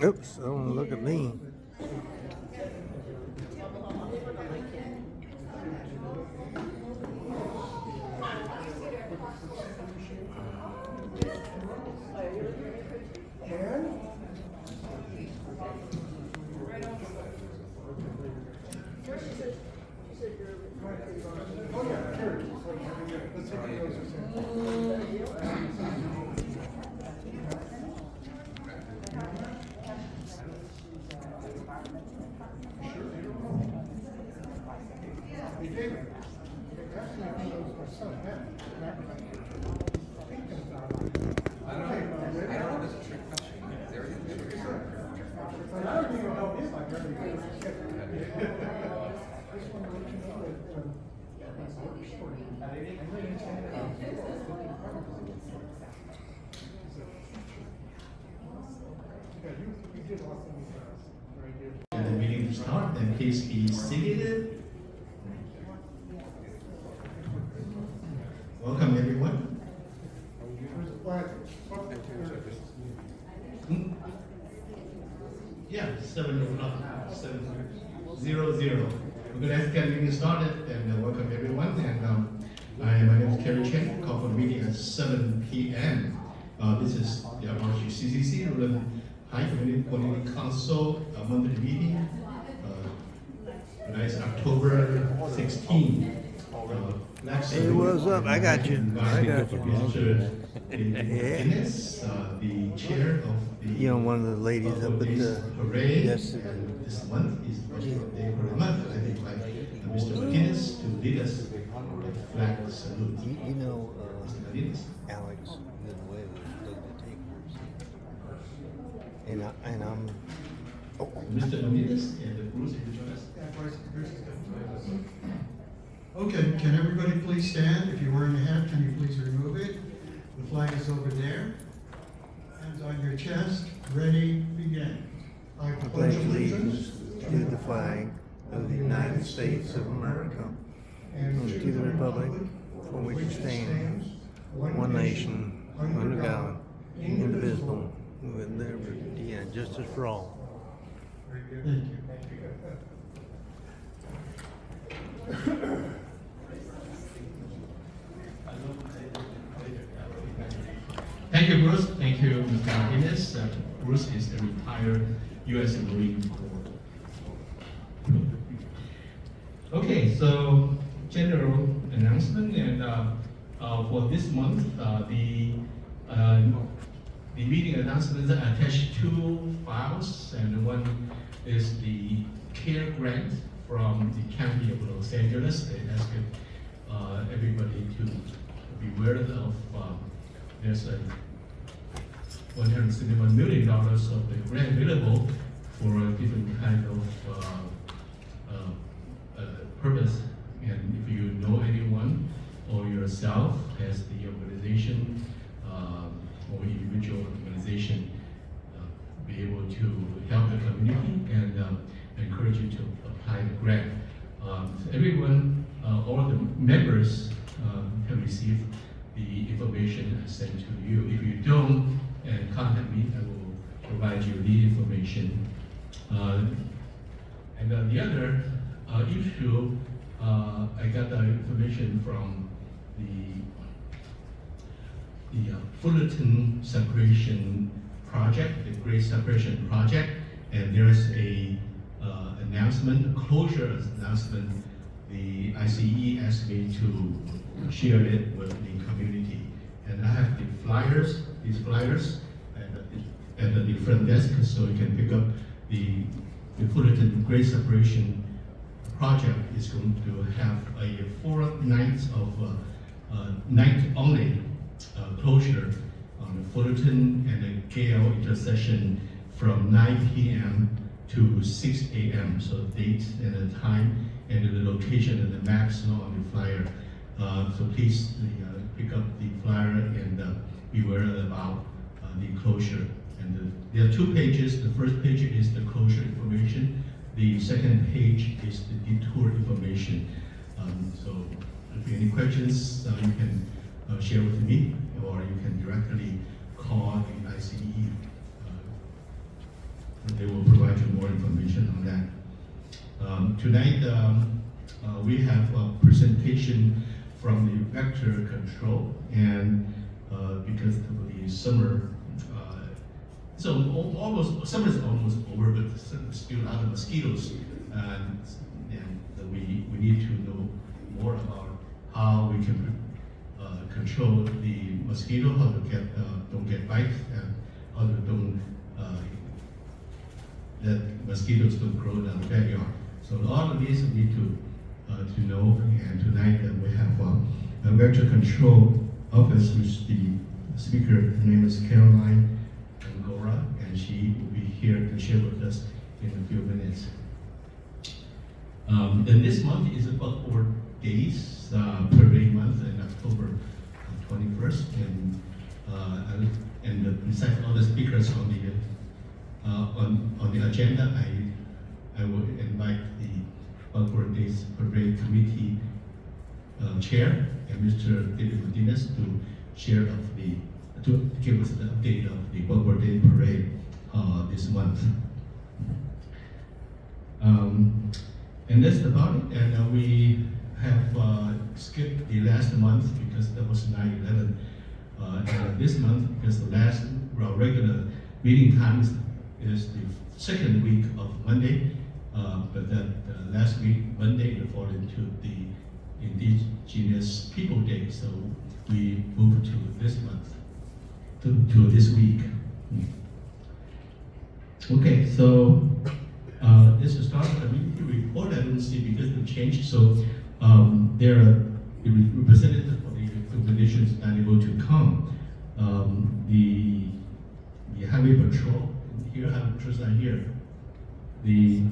Oops, don't look at me. And the meeting to start, and please be seated. Welcome everyone. Yeah, 7 o'clock, 7:00. We're going to get meeting started, and welcome everyone. And my name is Cary Chen. Call for the meeting at 7 p.m. This is the RHCCC, Rowland Heights Community Council monthly meeting. Tonight is October 16. Hey, what's up? I got you. I got you. Mr. Guinness, the chair of the You know, one of the ladies up at the parade. yes. This month is the first day for the month. I think like Mr. McGuinness to lead us on the flag salute. You know, Mr. McGuinness. Alex Villanueva doesn't take hers. And I'm. Oh, Mr. McGuinness and Bruce, if you join us. Okay, can everybody please stand? If you're wearing a hat, can you please remove it? The flag is over there. Hands on your chest. Ready, begin. I pledge allegiance to the flag of the United States of America and to the republic for which it stands, one nation, under God, indivisible, with liberty and justice for all. Very good. Thank you. Thank you, Bruce. Thank you, Mr. Martinez. Bruce is a retired U.S. Marine Corps. Okay, so general announcement, and for this month, the meeting announcements are attached two files, and one is the CARE grant from the County of Los Angeles. They asked everybody to be aware of. There's a $171 million of the grant available for a different kind of purpose. And if you know anyone or yourself has the organization or individual organization, be able to help the community and encourage you to apply the grant. Everyone, all the members can receive the information I sent to you. If you don't, contact me, I will provide you the information. And the other issue, I got the information from the Fullerton Separation Project, the Great Separation Project, and there's a announcement, a closure announcement. The ICE asked me to share it with the community. And I have the flyers, these flyers, at the front desk, so you can pick up the Fullerton Great Separation Project is going to have a 4 nights of night only closure on the Fullerton and the Gale intersection from 9 p.m. to 6 a.m. So date and the time and the location and the maps on the flyer. So please pick up the flyer and be aware about the closure. And there are two pages. The first page is the closure information. The second page is the detour information. So if you have any questions, you can share with me, or you can directly call the ICE they will provide you more information on that. Tonight, we have a presentation from the vector control, and because of the summer, summer is almost over, but still a lot of mosquitoes, and we need to know more about how we can control the mosquito, how to don't get bites, and how to don't let mosquitoes don't grow in our backyard. So all of these we need to know. And tonight we have a vector control office, which the speaker, her name is Caroline Angora, and she will be here to share with us in a few minutes. And this month is about 4 days parade month in October 21st, and besides all the speakers on the agenda, I will invite the 4 days parade committee chair and Mr. David Martinez to give us an update of the 4 day parade this month. And that's about it. And we have skipped the last month because that was 9/11. And this month, because our regular meeting time is the second week of Monday, but that last week, Monday, it fall into the Indigenous People Day, so we moved to this month, to this week. Okay, so this is start the community report. I don't see because it changed, so there are the representative of the organizations unable to come. The highway patrol here, highway patrols are here. The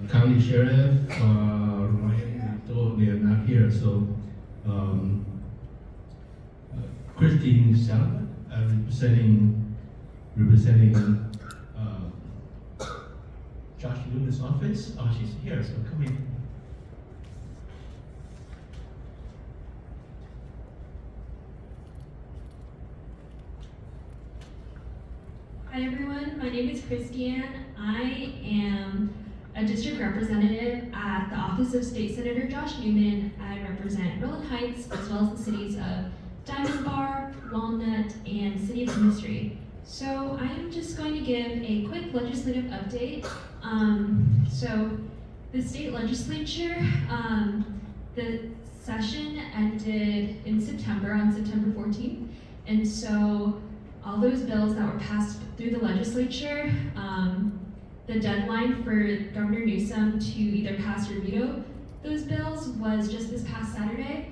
county sheriff, Ryan, they are not here. So Christine Salomon, representing Josh Newman's office. Oh, she's here, so come in. Hi everyone, my name is Christiane. I am a district representative at the Office of State Senator Josh Newman. I represent Rowland Heights as well as the cities of Diamond Bar, Walnut, and City of Industry. So I am just going to give a quick legislative update. So the state legislature, the session ended in September, on September 14th. And so all those bills that were passed through the legislature, the deadline for Governor Newsom to either pass or veto those bills was just this past Saturday,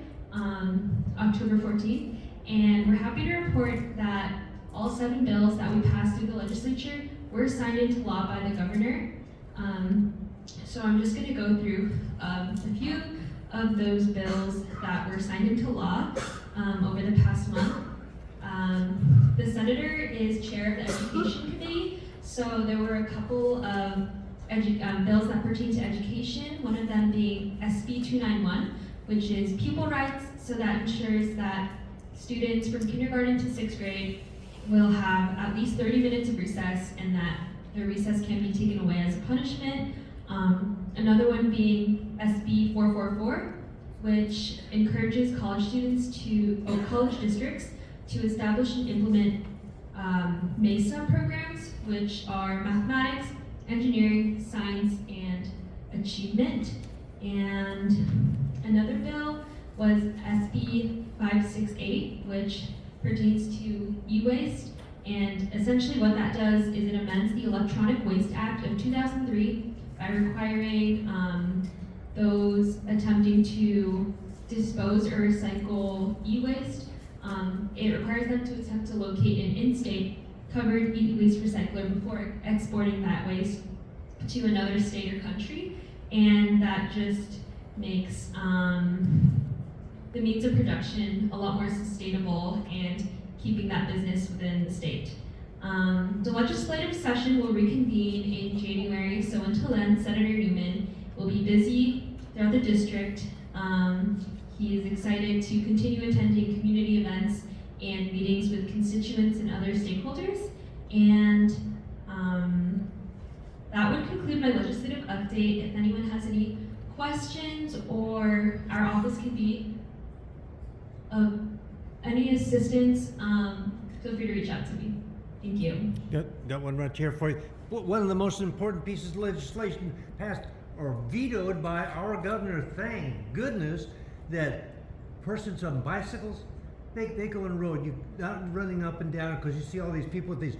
October 14th. And we're happy to report that all 7 bills that we passed through the legislature were signed into law by the governor. So I'm just going to go through a few of those bills that were signed into law over the past month. The senator is chair of the Education Committee, so there were a couple of bills that pertain to education, one of them being SB 291, which is pupil rights, so that ensures that students from kindergarten to 6th grade will have at least 30 minutes of recess and that their recess can be taken away as a punishment. Another one being SB 444, which encourages college districts to establish and implement MESA programs, which are mathematics, engineering, science, and achievement. And another bill was SB 568, which pertains to e-waste. And essentially what that does is it amends the Electronic Waste Act of 2003 by requiring those attempting to dispose or recycle e-waste. It requires them to attempt to locate an in-state covered e-waste recycler before exporting that waste to another state or country. And that just makes the means of production a lot more sustainable and keeping that business within the state. The legislative session will reconvene in January, so until then, Senator Newman will be busy throughout the district. He is excited to continue attending community events and meetings with constituents and other stakeholders. And that would conclude my legislative update. If anyone has any questions or our office can be of any assistance, feel free to reach out to me. Thank you. Got one right here for you. One of the most important pieces of legislation passed or vetoed by our governor, thank goodness, that persons on bicycles, they go on the road, you not running up and down, because you see all these people with these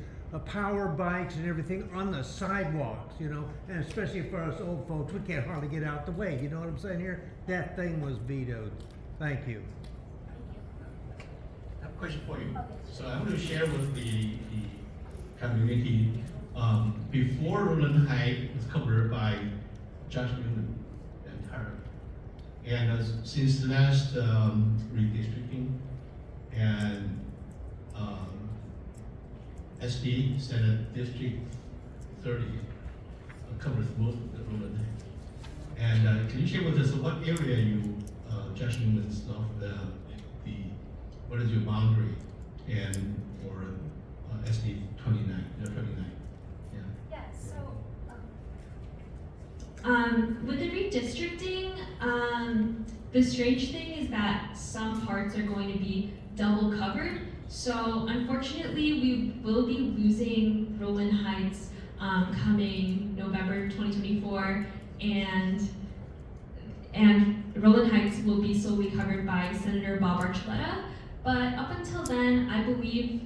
power bikes and everything on the sidewalks, you know, and especially for us old folks, we can't hardly get out the way, you know what I'm saying here? That thing was vetoed. Thank you. I have a question for you. So I'm going to share with the community. Before Rowland Heights was covered by Josh Newman entirely, and since the last redistricting and SD Senate District 30 covers most of the Rowland Heights. And can you share with us what area you, Josh Newman's of what is your boundary and for SD 29, 29? Yeah. Yeah, so with the redistricting, the strange thing is that some parts are going to be double covered. So unfortunately, we will be losing Rowland Heights coming November 2024, and Rowland Heights will be solely covered by Senator Bob Archuleta. But up until then, I believe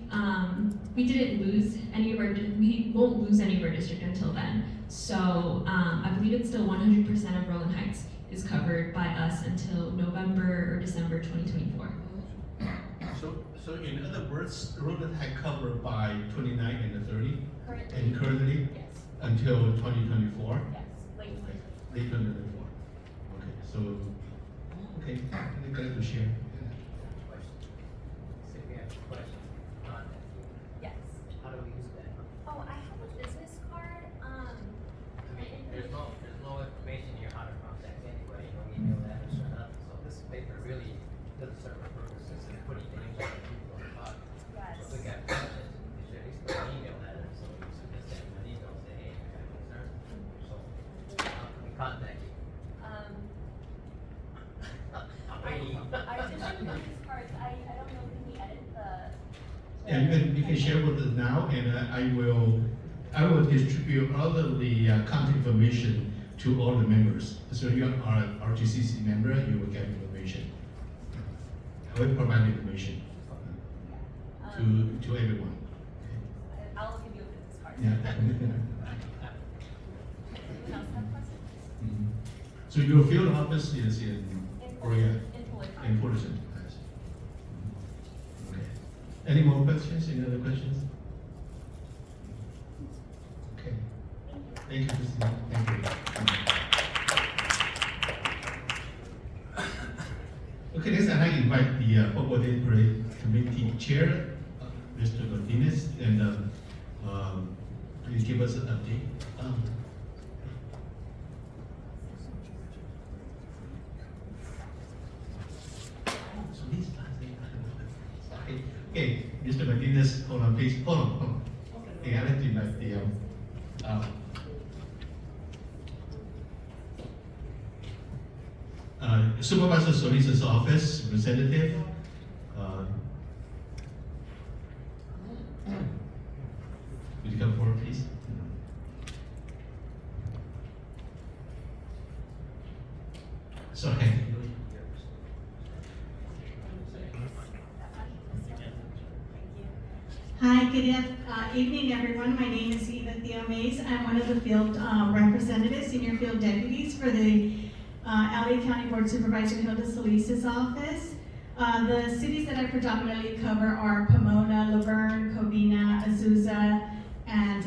we didn't lose any of our, we won't lose any of our district until then. So I believe it's still 100% of Rowland Heights is covered by us until November or December 2024. So in other words, Rowland Heights covered by 29 and the 30? Currently. And currently? Yes. Until 2024? Yes, late. Late 2024. Okay, so, okay, I'm glad to share. So we have a question on that. Yes. How do we use that? Oh, I have a business card. I mean, there's no information here how to contact anybody, no email address or nothing, so this paper really doesn't serve a purpose, it's just putting names on people on the bottom. Yes. So if we got questions, we should at least put an email address, so we should just send them an email, say, hey, I got concerns. So, how can we contact you? I'm waiting. I just issue business cards. I don't know, can we edit the? Yeah, you can share with us now, and I will distribute all of the contact information to all the members. So you are an RHCCC member, you will get information. I will provide information to everyone. I'll give you a business card. Yeah. Anyone else have questions? Mhm. So your field office is in Korea, In Fullerton. in Fullerton. Yes. Okay. Any more questions? Any other questions? Okay. Thank you, Christine. Thank you. Okay, next I'd like to invite the Football Day Parade Committee Chair, Mr. Martinez, and please give us an update. So these okay, Mr. Martinez, hold on, please, hold on. Okay, I'd like to invite the Supervisor Solis's office representative. Would you come forward, please? Sorry. Hi, good evening, everyone. My name is Eva Theo Mays. I'm one of the field representatives, senior field deputies for the LA County Board Supervisor Hilda Solis's office. The cities that I predominantly cover are Pomona, Laverne, Covina, Azusa, and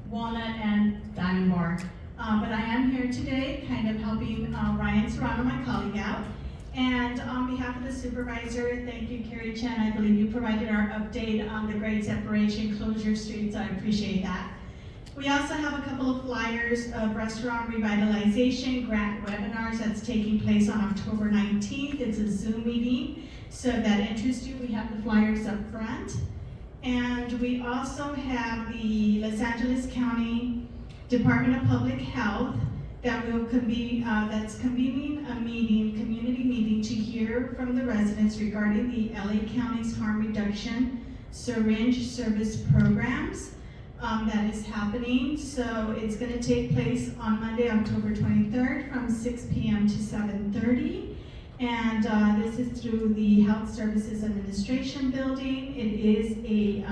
Walnut and Diamond Bar. But I am here today kind of helping Ryan Serrano, my colleague, out. And on behalf of the supervisor, thank you, Cary Chen. I believe you provided our update on the grade separation, closure streets. I appreciate that. We also have a couple of flyers of restaurant revitalization grant webinars that's taking place on October 19th. It's a Zoom meeting. So if that interests you, we have the flyers up front. And we also have the Los Angeles County Department of Public Health that will that's convening a community meeting to hear from the residents regarding the LA County's harm reduction syringe service programs that is happening. So it's going to take place on Monday, October 23rd from 6 p.m. to 7:30. And this is through the Health Services Administration building. It is a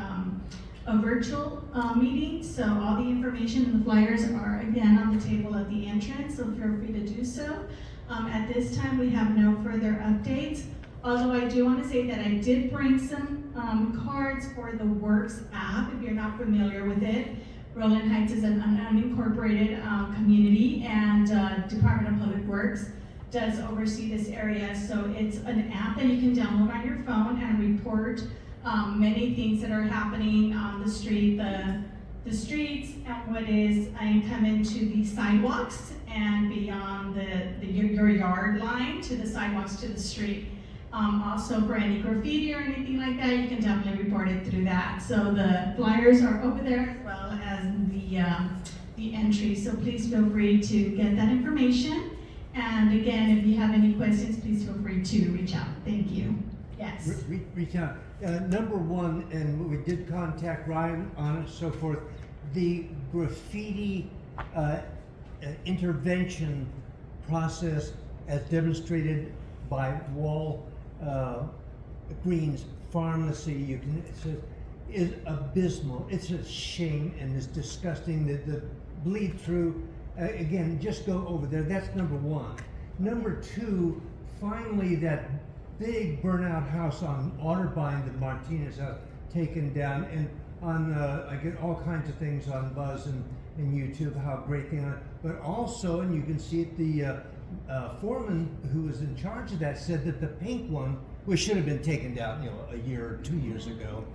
virtual meeting, so all the information and the flyers are again on the table at the entrance, so feel free to do so. At this time, we have no further updates, although I do want to say that I did bring some cards for the Works app, if you're not familiar with it. Rowland Heights is an unincorporated community, and Department of Public Works does oversee this area, so it's an app that you can download on your phone and report many things that are happening on the street, the streets, and what is coming to the sidewalks and beyond your yard line to the sidewalks to the street. Also for any graffiti or anything like that, you can definitely report it through that. So the flyers are over there as well as the entry, so please feel free to get that information. And again, if you have any questions, please feel free to reach out. Thank you. Yes. Reach out. Number one, and we did contact Ryan on it, so forth, the graffiti intervention process as demonstrated by Wall Green's pharmacy, it says, is abysmal. It's a shame and it's disgusting that the bleed through. Again, just go over there. That's number one. Number two, finally that big burnout house on Otterbein, the Martinez house, taken down, and on I get all kinds of things on Buzz and YouTube how great they are. But also, and you can see it, the foreman who was in charge of that said that the pink one, which should have been taken down, a year or 2 years ago.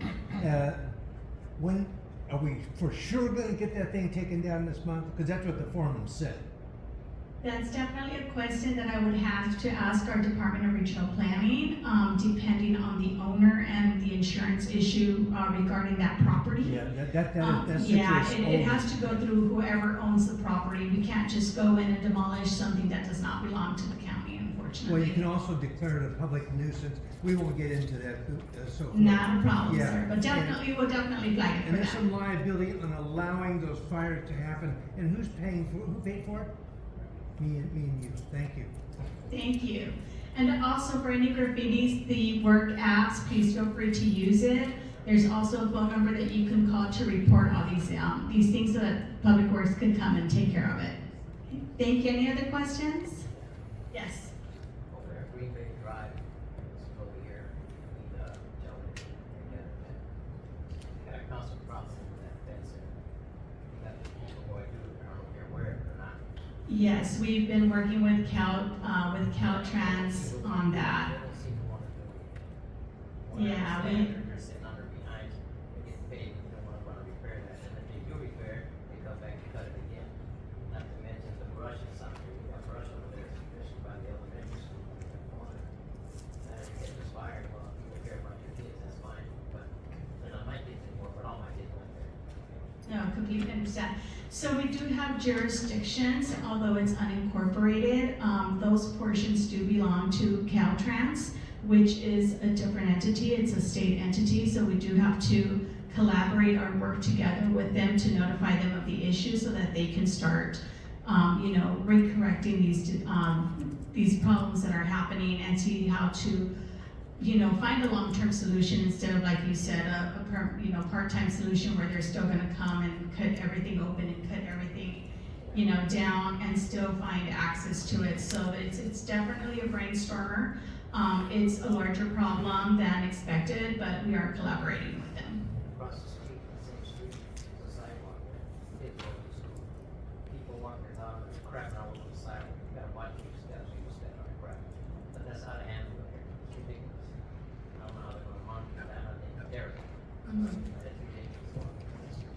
When are we for sure going to get that thing taken down this month? Because that's what the foreman said. That's definitely a question that I would have to ask our Department of Regional Planning, depending on the owner and the insurance issue regarding that property. Yeah, that's yeah, it has to go through whoever owns the property. We can't just go in and demolish something that does not belong to the county, unfortunately. Well, you can also declare it a public nuisance. We won't get into that. So forth. Not a problem, Yeah. sir. But definitely, we'll definitely flag it for And there's that. some liability on allowing those fires to happen. And who paid for it? Me and you. Thank you. Thank you. And also for any graffitis, the work apps, please feel free to use it. There's also a phone number that you can call to report all these things so that Public Works can come and take care of it. Thank you. Any other questions? Yes. Over there, Green Bay Drive, this is over here, the gentleman, had a constant problem with that fence there. That people go through, I don't care where or not. Yes, we've been working with Caltrans on that. They don't seem to want to do it. What I Yeah, understand, they're sitting under behind, they get paid, they don't want to repair that, and if they do repair, they come back and cut it again. Not to mention the brush is something, we got brush over there, especially by the elementary school in the corner. And if it gets fired, well, if you don't care about your kids, that's fine, but they're not my kids anymore, but all my kids went there. No, completely understand. So we do have jurisdictions, although it's unincorporated, those portions do belong to Caltrans, which is a different entity, it's a state entity, so we do have to collaborate or work together with them to notify them of the issue so that they can start, recorrecting these problems that are happening and see how to find a long-term solution instead of, like you said, a part-time solution where they're still gonna come and cut everything open and cut everything, down and still find access to it. So it's definitely a brainstormer. It's a larger problem than expected, but we are collaborating with them. Across the street, the same street, there's a sidewalk there, kids go to school. People walking their dog, there's crap all over the sidewalk, you gotta watch your steps, you step on the crap. But that's how to handle it here, it's ridiculous. I don't know how they're gonna monitor that, I think, there. Mhm. That's ridiculous,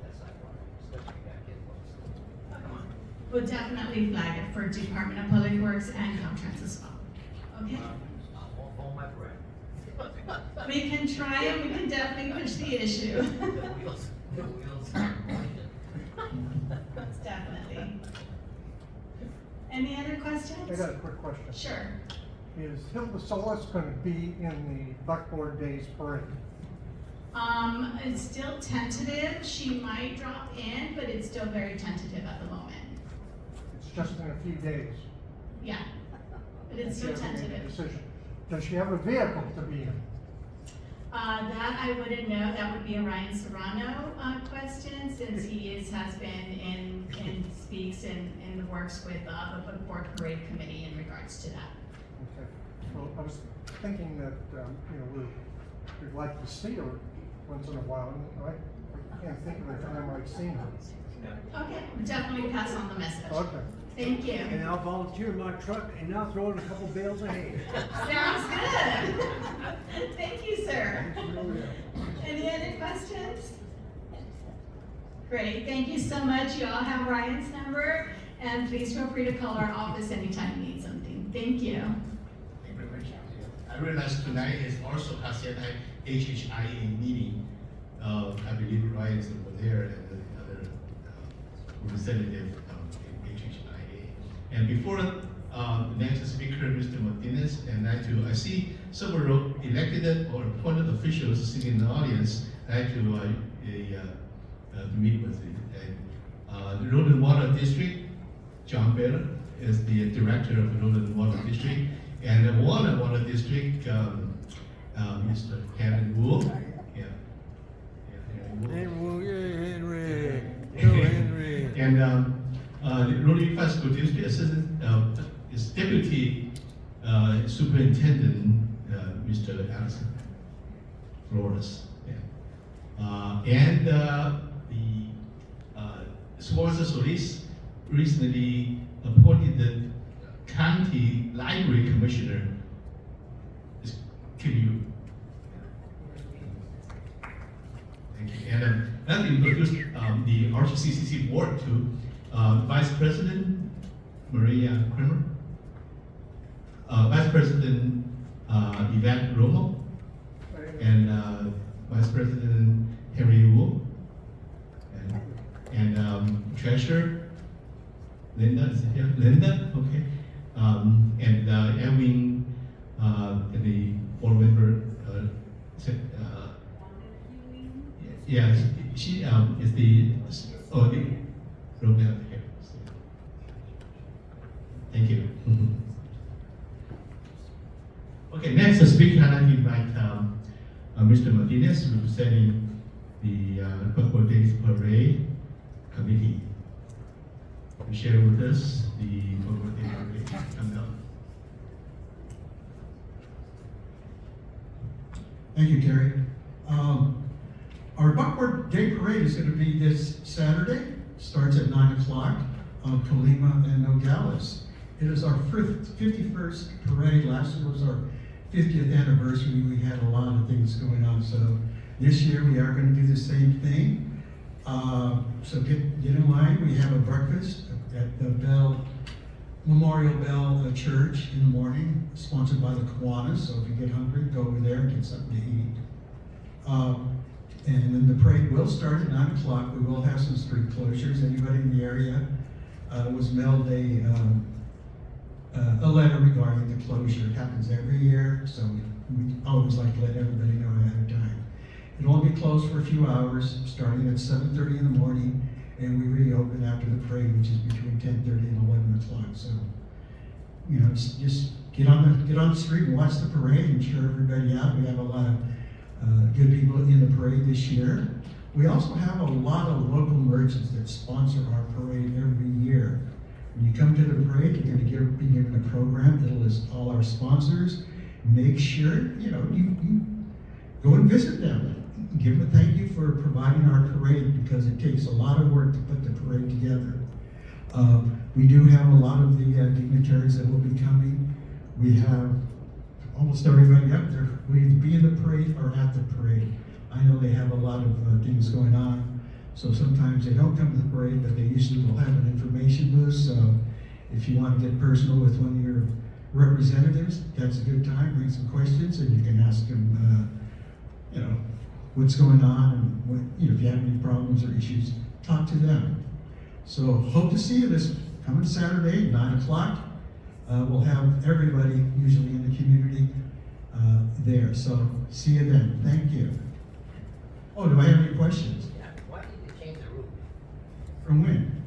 that sidewalk, especially if you got kids going to school. Come on. We'll definitely flag it for Department of Public Works and Caltrans as well. Okay? I'll hold my breath. We can try and we can definitely push the issue. The wheels are motion. Most definitely. Any other questions? I got a quick question. Sure. Is Hilda Solis going to be in the Buckboard Days Parade? It's still tentative. She might drop in, but it's still very tentative at the moment. It's just in a few days. Yeah, but it's She still hasn't made a tentative. decision. Does she have a vehicle to be in? That I wouldn't know. That would be a Ryan Serrano question, since he has been in speaks in the works with the Book Board Parade Committee in regards to that. Okay. Well, I was thinking that, we'd like to see her once in a while, and I can't think of a time I've seen her. Okay, we'll definitely pass on the message. Okay. Thank you. And I'll volunteer my truck and I'll throw in a couple bales of hay. Sounds good. Thank you, sir. Any other questions? Great, thank you so much. You all have Ryan's number, and please feel free to call our office anytime you need something. Thank you. Thank you very much. I realize tonight is also Hacienda HHIA meeting. I believe Ryan is over there and the other representative of HHIA. And before the next speaker, Mr. Martinez, and I see several elected or appointed officials sitting in the audience. I like to meet with you. The Road and Water District, John Baylor is the director of the Road and Water District, and the Water District, Mr. Henry Wu. Yeah. Henry. Go Henry. And the Rowland Heights School District Assistant is Deputy Superintendent Mr. Allison Flores. Yeah. And the Supervisor Solis recently appointed the County Library Commissioner. Can you? Thank you. And I'd like to introduce the RHCCC board to Vice President Maria Kramer, Vice President Yvette Romo, and Vice President Henry Wu, and Treasurer Linda, is it here? Linda, okay, and Edwin, and the board member, yeah, she is the Romeo here. Thank you. Okay, next speaker, I'd like to invite Mr. Martinez, representing the Buckboard Days Parade Committee, to share with us the Buckboard Days Parade coming up. Thank you, Cary. Our Buckboard Day Parade is going to be this Saturday. Starts at 9 o'clock on Colima and Nogales. It is our 51st parade. Last year was our 50th anniversary. We had a lot of things going on. So this year we are going to do the same thing. So get in line. We have a breakfast at the Memorial Bell Church in the morning, sponsored by the Kiwanis. So if you get hungry, go over there and get something to eat. And then the parade will start at 9 o'clock. We will have some street closures. Anybody in the area was mailed a letter regarding the closure. It happens every year, so we always like to let everybody know ahead of time. It'll only be closed for a few hours, starting at 7:30 in the morning, and we reopen after the parade, which is between 10:30 and 11 o'clock. So, just get on the street and watch the parade and cheer everybody out. We have a lot of good people in the parade this year. We also have a lot of local merchants that sponsor our parade every year. When you come to the parade, you're going to be given a program that'll list all our sponsors. Make sure, you go and visit them. Give them a thank you for providing our parade, because it takes a lot of work to put the parade together. We do have a lot of the dignitaries that will be coming. We have almost everybody up there will either be in the parade or at the parade. I know they have a lot of things going on, so sometimes they don't come to the parade, but they usually will have an information booth. So if you want to get personal with one of your representatives. That's a good time. Bring some questions, and you can ask them, what's going on, and what, if you have any problems or issues, talk to them. So hope to see you this coming Saturday, 9 o'clock. We'll have everybody, usually in the community, there. So see you then. Thank you. Oh, do I have any questions? Yeah, why did they change the route? From when?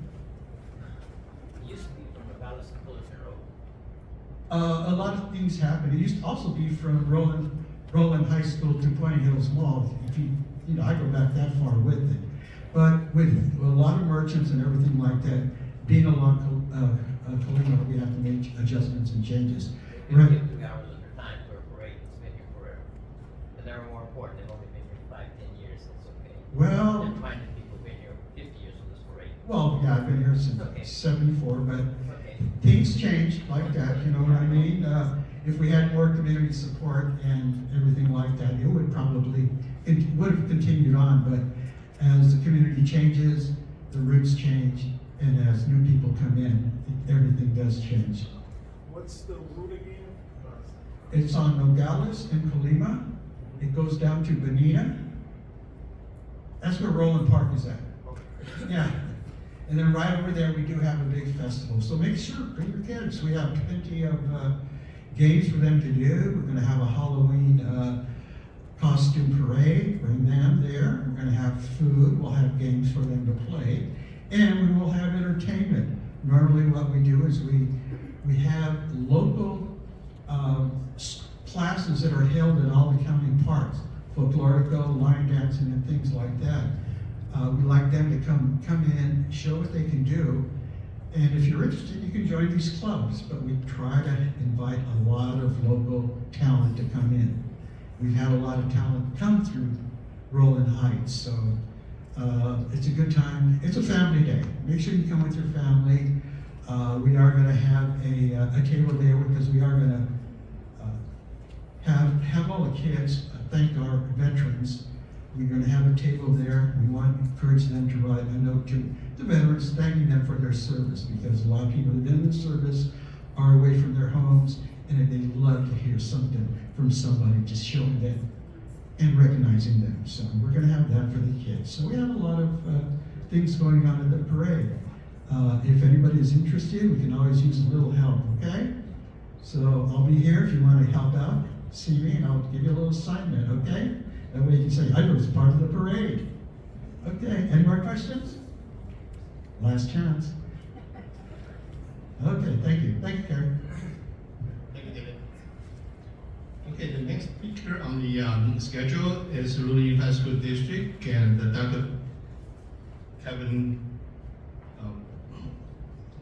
It used to be from Nogales to Fullerton Road. A lot of things happened. It used to also be from Rowland High School to Point Hills Mall. If I go back that far with it. But with a lot of merchants and everything like that, being along Colima, we have to make adjustments and changes. They Right. give 2 hours of their time for a parade that's been here forever. But they're more important, they've only been here 5, 10 years, that's okay. Well, And finding people who've been here 50 years on this parade. well, yeah, I've been here since Okay. '74, but Okay. things change like that, you know what I mean? If we had more community support and everything like that, it would probably, it would have continued on, but as the community changes, the routes change, and as new people come in, everything does change. What's the route again? It's on Nogales and Colima. It goes down to Bonita. That's where Rowland Park is at. Yeah. And then right over there, we do have a big festival. So make sure, bring your kids. We have plenty of games for them to do. We're going to have a Halloween costume parade. Bring them there. We're going to have food. We'll have games for them to play. And we will have entertainment. Normally what we do is we have local classes that are held in all the county parks. Folklorico, line dancing, and things like that. We like them to come in, show what they can do, and if you're interested, you can join these clubs. But we try to invite a lot of local talent to come in. We've had a lot of talent come through Rowland Heights, so it's a good time. It's a family day. Make sure you come with your family. We are going to have a table there because we are going to have all the kids thank our veterans. We're going to have a table there. We want to encourage them to write a note to the veterans thanking them for their service, because a lot of people that have been in the service are away from their homes, and they love to hear something from somebody just showing them and recognizing them. So we're going to have that for the kids. So we have a lot of things going on at the parade. If anybody is interested, we can always use a little help, okay? So I'll be here if you want to help out. See me, and I'll give you a little assignment, okay? That way you can say, I was part of the parade. Okay, any more questions? Last chance. Okay, thank you. Thank you, Cary. Thank you, David. Okay, the next speaker on the schedule is Rowland Unified School District, and Dr. Kevin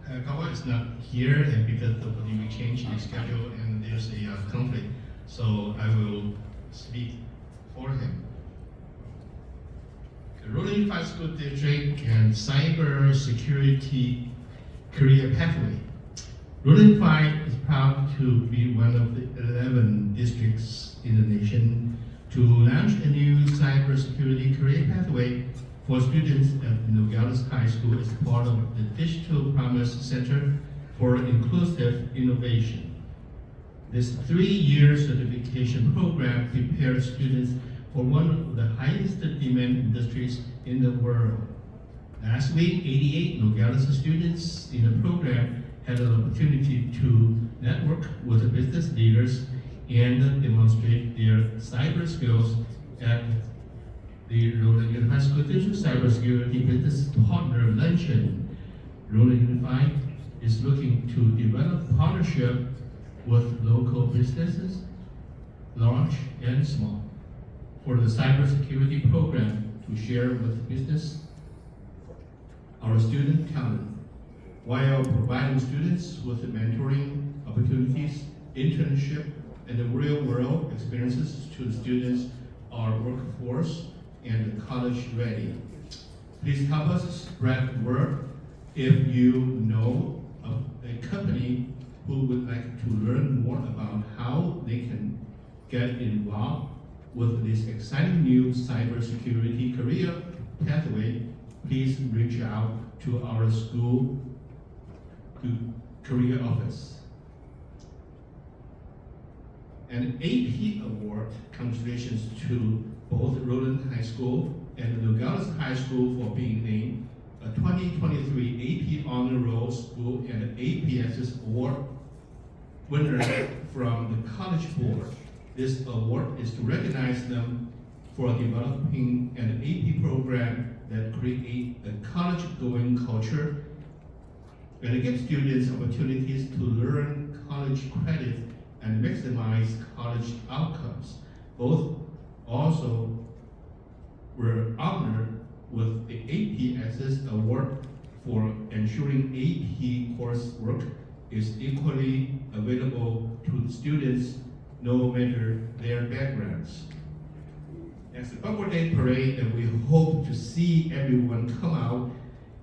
Hayakawa is not here, and because we changed the schedule and there's a conflict, so I will speak for him. The Rowland Unified School District and Cyber Security Career Pathway. Rowland Unified is proud to be one of the 11 districts in the nation to launch a new cybersecurity career pathway for students at Nogales High School as part of the Digital Promise Center for Inclusive Innovation. This 3-year certification program prepares students for one of the highest demand industries in the world. Last week, 88 Nogales students in the program had an opportunity to network with business leaders and demonstrate their cyber skills at the Rowland Unified School District Cybersecurity Business Partner Luncheon. Rowland Unified is looking to develop partnership with local businesses, large and small, for the cybersecurity program to share with business our student talent, while providing students with mentoring opportunities, internship, and the real-world experiences to the students are workforce and college ready. Please help us spread word if you know of a company who would like to learn more about how they can get involved with this exciting new cybersecurity career pathway. Please reach out to our school career office. an AP award. Congratulations to both Rowland High School and Nogales High School for being named a 2023 AP Honor Roll School and an APSS Award winner from the College Board. This award is to recognize them for developing an AP program that create a college-going culture and give students opportunities to learn college credit and maximize college outcomes. Both also were honored with the APSS Award for ensuring AP coursework is equally available to students no matter their backgrounds. As the Buckboard Day Parade, and we hope to see everyone come out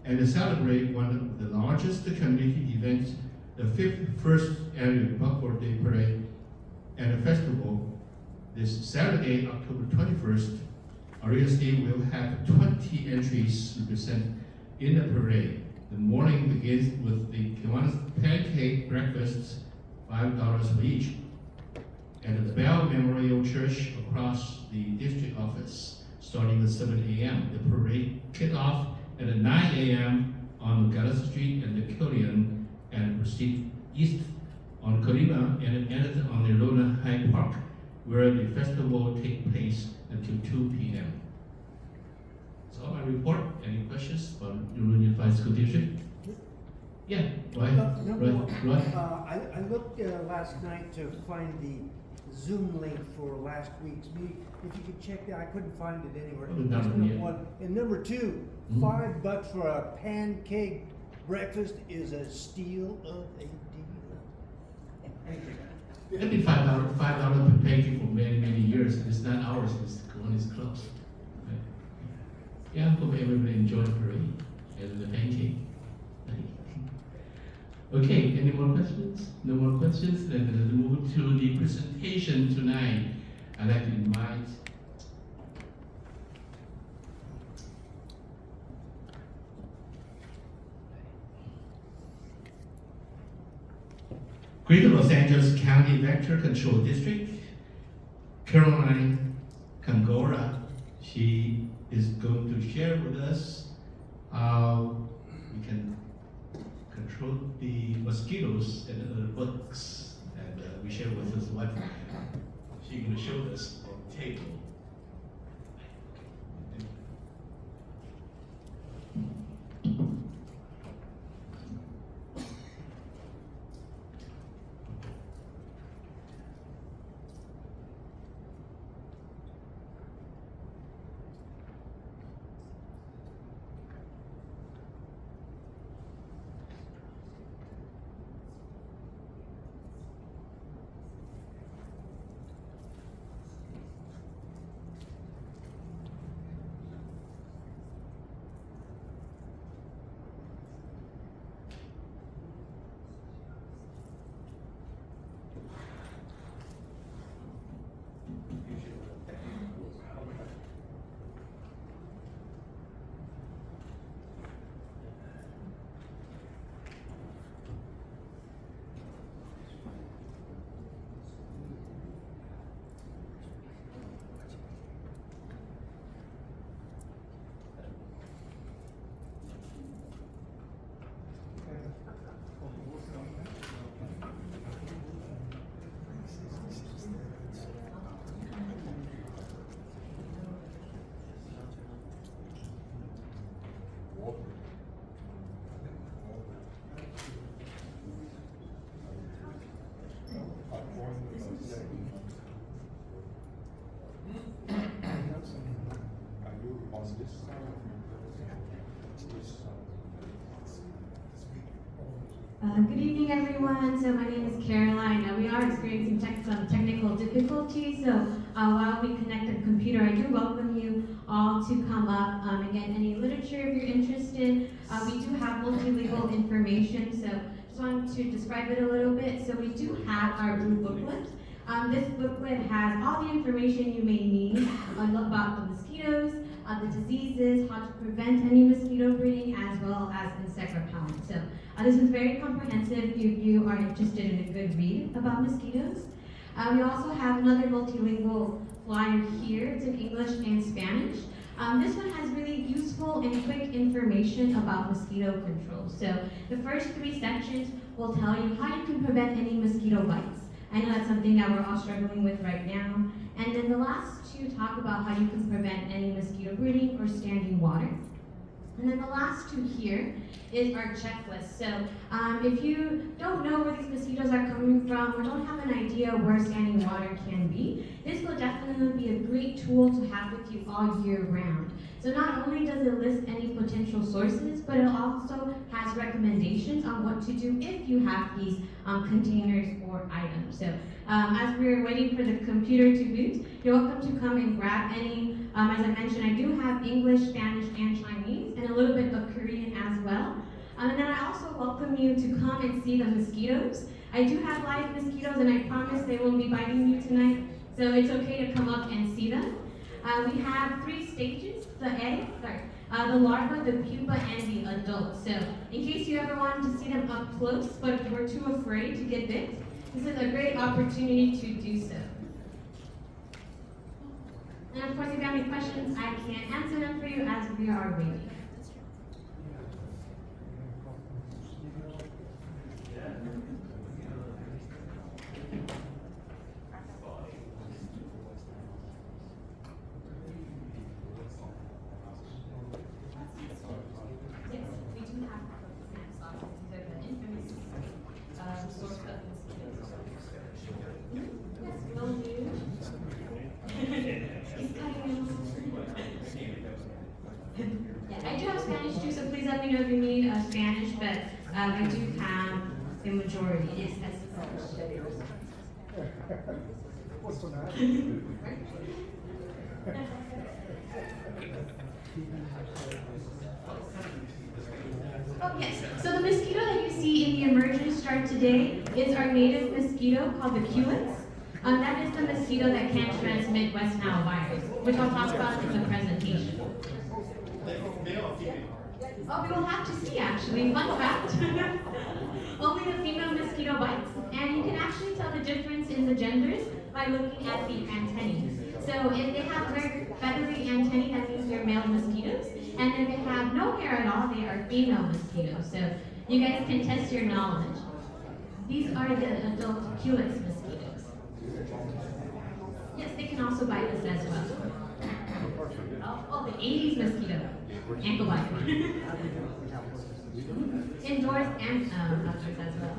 and celebrate one of the largest community events, the 51st Annual Buckboard Day Parade and a festival. This Saturday, October 21st, RHCCC will have 20 entries represent in the parade. The morning begins with the Kiwanis pancake breakfasts, $5 for each, at the Bell Memorial Church across the district office, starting at 7 a.m. The parade kicked off at 9 a.m. on Nogales Street and the Killian, and proceed east on Colima and ended on the Rowland Heights Park, where the festival takes place until 2 p.m. That's all my report. Any questions about Rowland Unified School District? Yeah, right. I looked last night to find the Zoom link for last week's meeting. If you could check that, I couldn't find it anywhere. Oh, That's not number yet. one. And number two, $5 for a pancake breakfast is a steal of a deal. Thank you. It's been $5 per pancake for many, many years. It's not ours, it's one is close. Right. Yeah, I hope everybody enjoyed the parade and the pancake. Okay, any more questions? No more questions? Then let's move to the presentation tonight. I'd like to invite Greater Los Angeles County Vector Control District, Caroline Cangora. She is going to share with us how we can control the mosquitoes and other bugs. And we share with us what she's going to show us on the table. Good evening, everyone. So my name is Caroline. We are experiencing some technical difficulties. So while we connect the computer, I do welcome you all to come up and get any literature if you're interested. We do have multi-legal information, so just wanted to describe it a little bit. So we do have our blue booklet. This booklet has all the information you may need about the mosquitoes, the diseases, how to prevent any mosquito breeding, as well as insect repellent. So this is very comprehensive if you are interested in a good read about mosquitoes. We also have another multilingual flyer here. It's in English and Spanish. This one has really useful and quick information about mosquito control. So the first 3 sections will tell you how you can prevent any mosquito bites. I know that's something that we're all struggling with right now. And then the last 2 talk about how you can prevent any mosquito breeding or standing water. And then the last 2 here is our checklist. So if you don't know where these mosquitoes are coming from or don't have an idea where standing water can be, this will definitely be a great tool to have with you all year round. So not only does it list any potential sources, but it also has recommendations on what to do if you have these containers or items. So as we're waiting for the computer to boot, you're welcome to come and grab any. As I mentioned, I do have English, Spanish, and Chinese, and a little bit of Korean as well. And then I also welcome you to come and see the mosquitoes. I do have live mosquitoes, and I promise they won't be biting you tonight, so it's okay to come up and see them. We have 3 stages, the larva, the pupa, and the adult. So in case you ever wanted to see them up close, but were too afraid to get bit, this is a great opportunity to do so. And of course, if you have any questions, I can answer them for you as we are waiting. Yes, we do have snap sauces. These are the infamous source of mosquitoes. Yes, will do. He's cutting Yeah, I do have Spanish too, so please let me know if you need Spanish, but I do have the majority. Yes, that's What's on that? Oh yes, so the mosquito that you see in the emergence start today is our native mosquito called the culex. That is the mosquito that can transmit West Nile virus, which I'll talk about in the presentation. Oh, we will have to see actually. Fun fact. Only the female mosquito bites, and you can actually tell the difference in the genders by looking at the antennae. So if they have very feathery antennae, that means they're male mosquitoes, and if they have no hair at all, they are female mosquitoes. So you guys can test your knowledge. These are the adult culex mosquitoes. Yes, they can also bite us as well. Oh, the 80s mosquito. Ankle bite. Indoors and outdoors as well.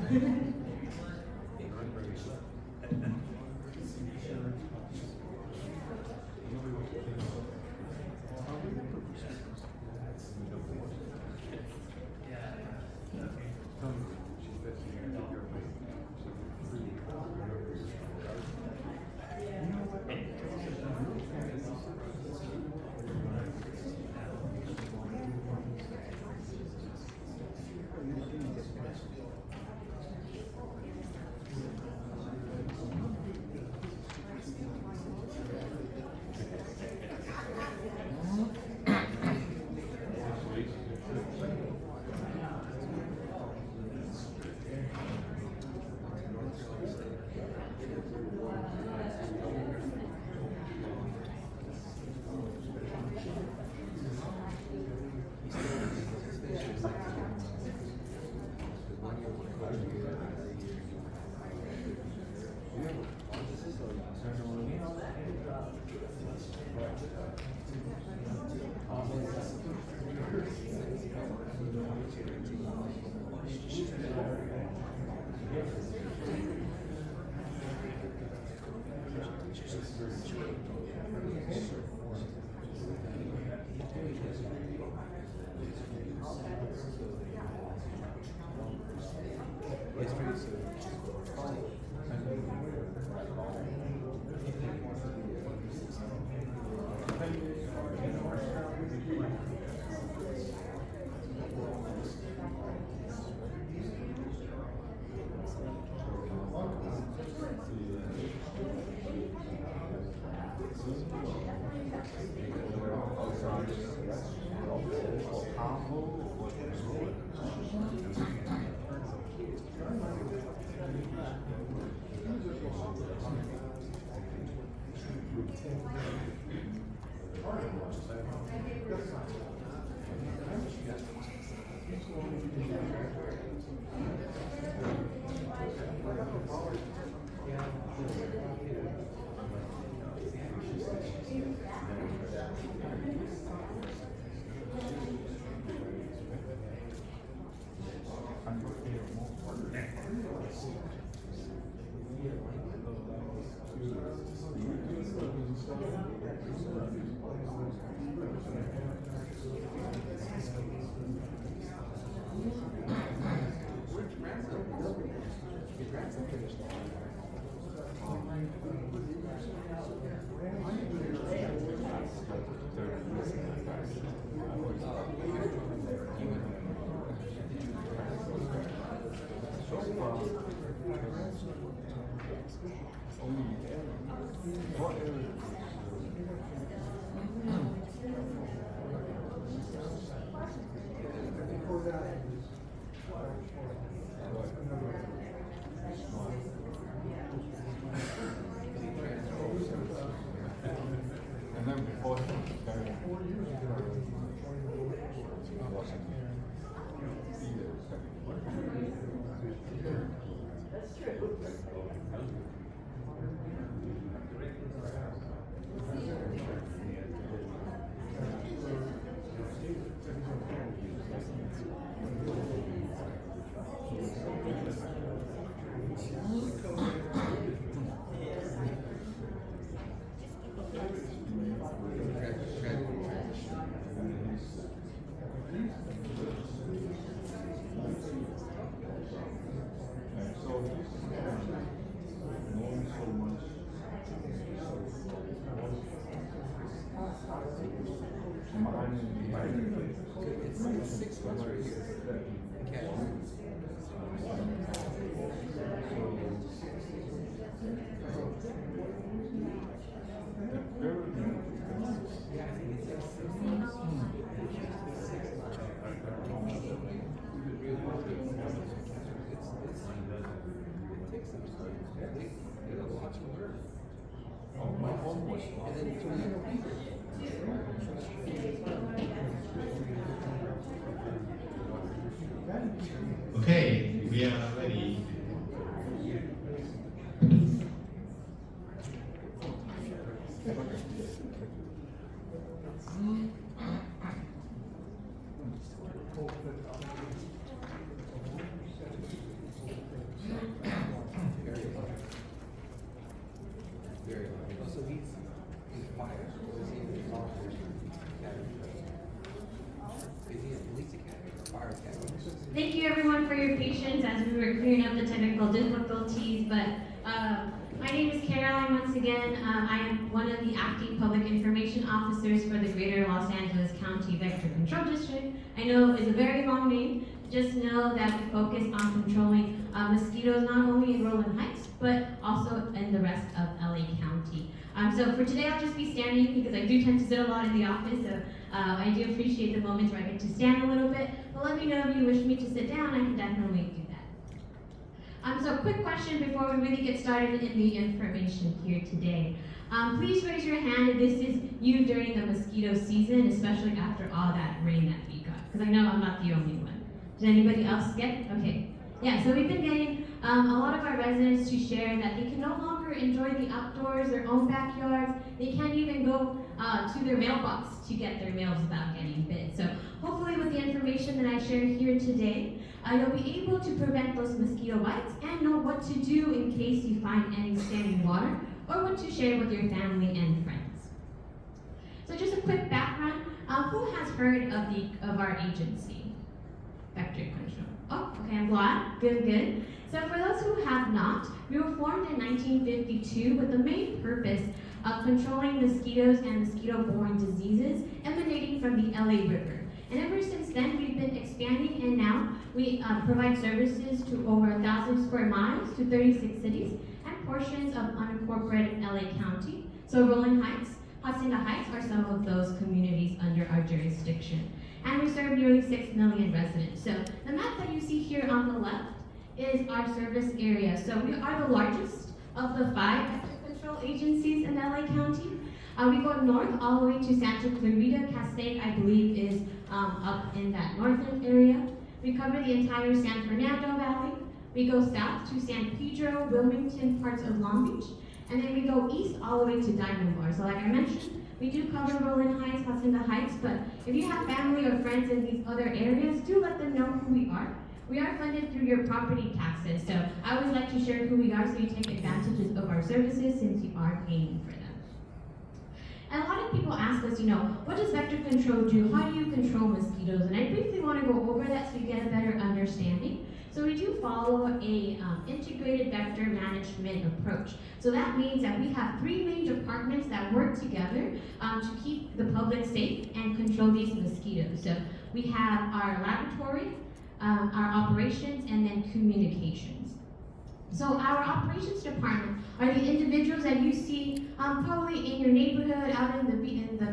And then before Okay, we are ready. Thank you everyone for your patience as we were clearing up the technical difficulties, but my name is Caroline once again. I am one of the acting public information officers for the Greater Los Angeles County Vector Control District. I know it's a very long name. Just know that we focus on controlling mosquitoes not only in Rowland Heights, but also in the rest of LA County. So for today I'll just be standing because I do tend to sit a lot in the office, so I do appreciate the moments where I get to stand a little bit, but let me know if you wish me to sit down, I can definitely do that. So quick question before we really get started in the information here today. Please raise your hand if this is you during the mosquito season, especially after all that rain that we got, because I know I'm not the only one. Did anybody else get? Okay. Yeah, so we've been getting a lot of our residents to share that they can no longer enjoy the outdoors, their own backyards. They can't even go to their mailbox to get their mails without getting bit. So hopefully with the information that I share here today, you'll be able to prevent those mosquito bites and know what to do in case you find any standing water or what to share with your family and friends. So just a quick background, who has heard of our agency, Vector Control? Oh, okay, I'm glad. Good, good. So for those who have not, we were formed in 1952 with the main purpose of controlling mosquitoes and mosquito-borne diseases emanating from the LA River. And ever since then, we've been expanding, and now we provide services to over 1,000 square miles to 36 cities and portions of unincorporated LA County. So Rowland Heights, Hacienda Heights are some of those communities under our jurisdiction. And we serve nearly 6 million residents. So the map that you see here on the left is our service area. So we are the largest of the 5 vector control agencies in LA County. We go north all the way to Santa Clarita. Castaic, I believe, is up in that northern area. We cover the entire San Fernando Valley. We go south to San Pedro, Wilmington, parts of Long Beach. And then we go east all the way to Diamond Bar. So like I mentioned, we do cover Rowland Heights, Hacienda Heights, but if you have family or friends in these other areas, do let them know who we are. We are funded through your property taxes, so I always like to share who we are so you take advantages of our services since you are paying for them. And a lot of people ask us, what does vector control do? How do you control mosquitoes? And I briefly want to go over that so you get a better understanding. So we do follow a integrated vector management approach. So that means that we have 3 main departments that work together to keep the public safe and control these mosquitoes. So we have our laboratory, our operations, and then communications. So our operations department are the individuals that you see probably in your neighborhood, out in the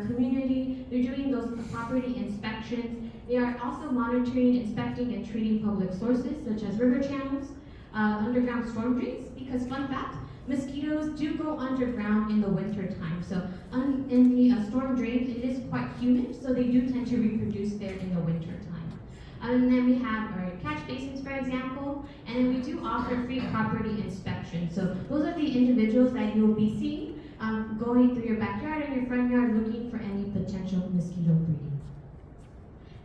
community. They're doing those property inspections. They are also monitoring, inspecting, and treating public sources such as river channels, underground storm drains, because fun fact, mosquitoes do go underground in the winter time. So in the storm drains, it is quite humid, so they do tend to reproduce there in the winter time. And then we have our catch basins, for example, and then we do offer free property inspection. So those are the individuals that you'll be seeing going through your backyard and your front yard looking for any potential mosquito breeding.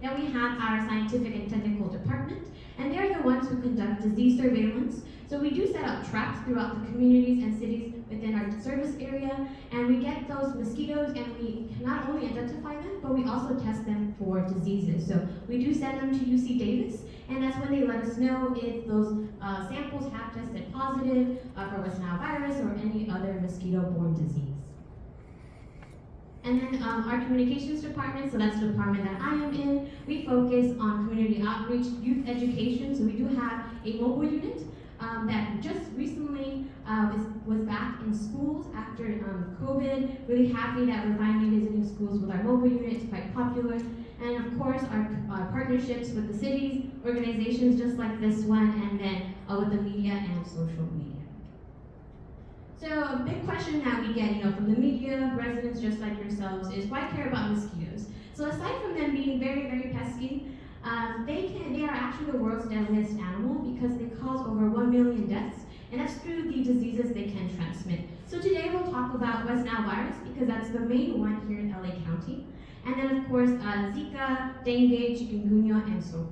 Then we have our scientific and technical department, and they're the ones who conduct disease surveillance. So we do set up traps throughout the communities and cities within our service area, and we get those mosquitoes and we not only identify them, but we also test them for diseases. So we do send them to UC Davis, and that's when they let us know if those samples have tested positive for West Nile virus or any other mosquito-borne disease. And then our communications department, so that's the department that I am in, we focus on community outreach, youth education. So we do have a mobile unit that just recently was back in schools after COVID. Really happy that we're finally visiting schools with our mobile unit. It's quite popular. And of course, our partnerships with the cities, organizations just like this one, and then with the media and social media. So a big question that we get, from the media, residents just like yourselves, is why care about mosquitoes? So aside from them being very, very pesky, they are actually the world's deadliest animal because they cause over 1 million deaths, and that's through the diseases they can transmit. So today we'll talk about West Nile virus because that's the main one here in LA County. And then of course, Zika, dengue, chikungunya, and so forth.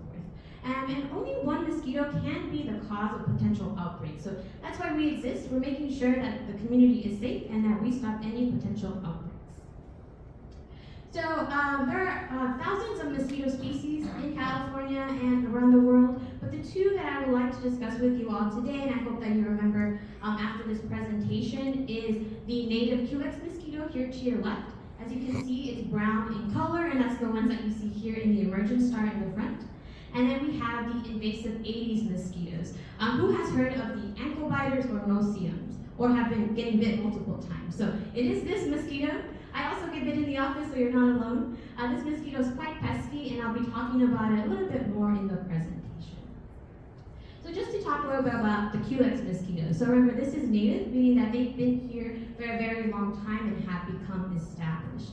And only one mosquito can be the cause of potential outbreaks. So that's why we exist. We're making sure that the community is safe and that we stop any potential outbreaks. So there are thousands of mosquito species in California and around the world, but the 2 that I would like to discuss with you all today, and I hope that you remember after this presentation, is the native Culex mosquito here to your left. As you can see, it's brown in color, and that's the ones that you see here in the emergent star in the front. And then we have the invasive Aedes mosquitoes. Who has heard of the ankle biters or no-see-ums, or have been getting bit multiple times? So it is this mosquito. I also get bit in the office, so you're not alone. This mosquito is quite pesky, and I'll be talking about it a little bit more in the presentation. So just to talk a little bit about the Culex mosquitoes. So remember, this is native, meaning that they've been here for a very long time and have become established.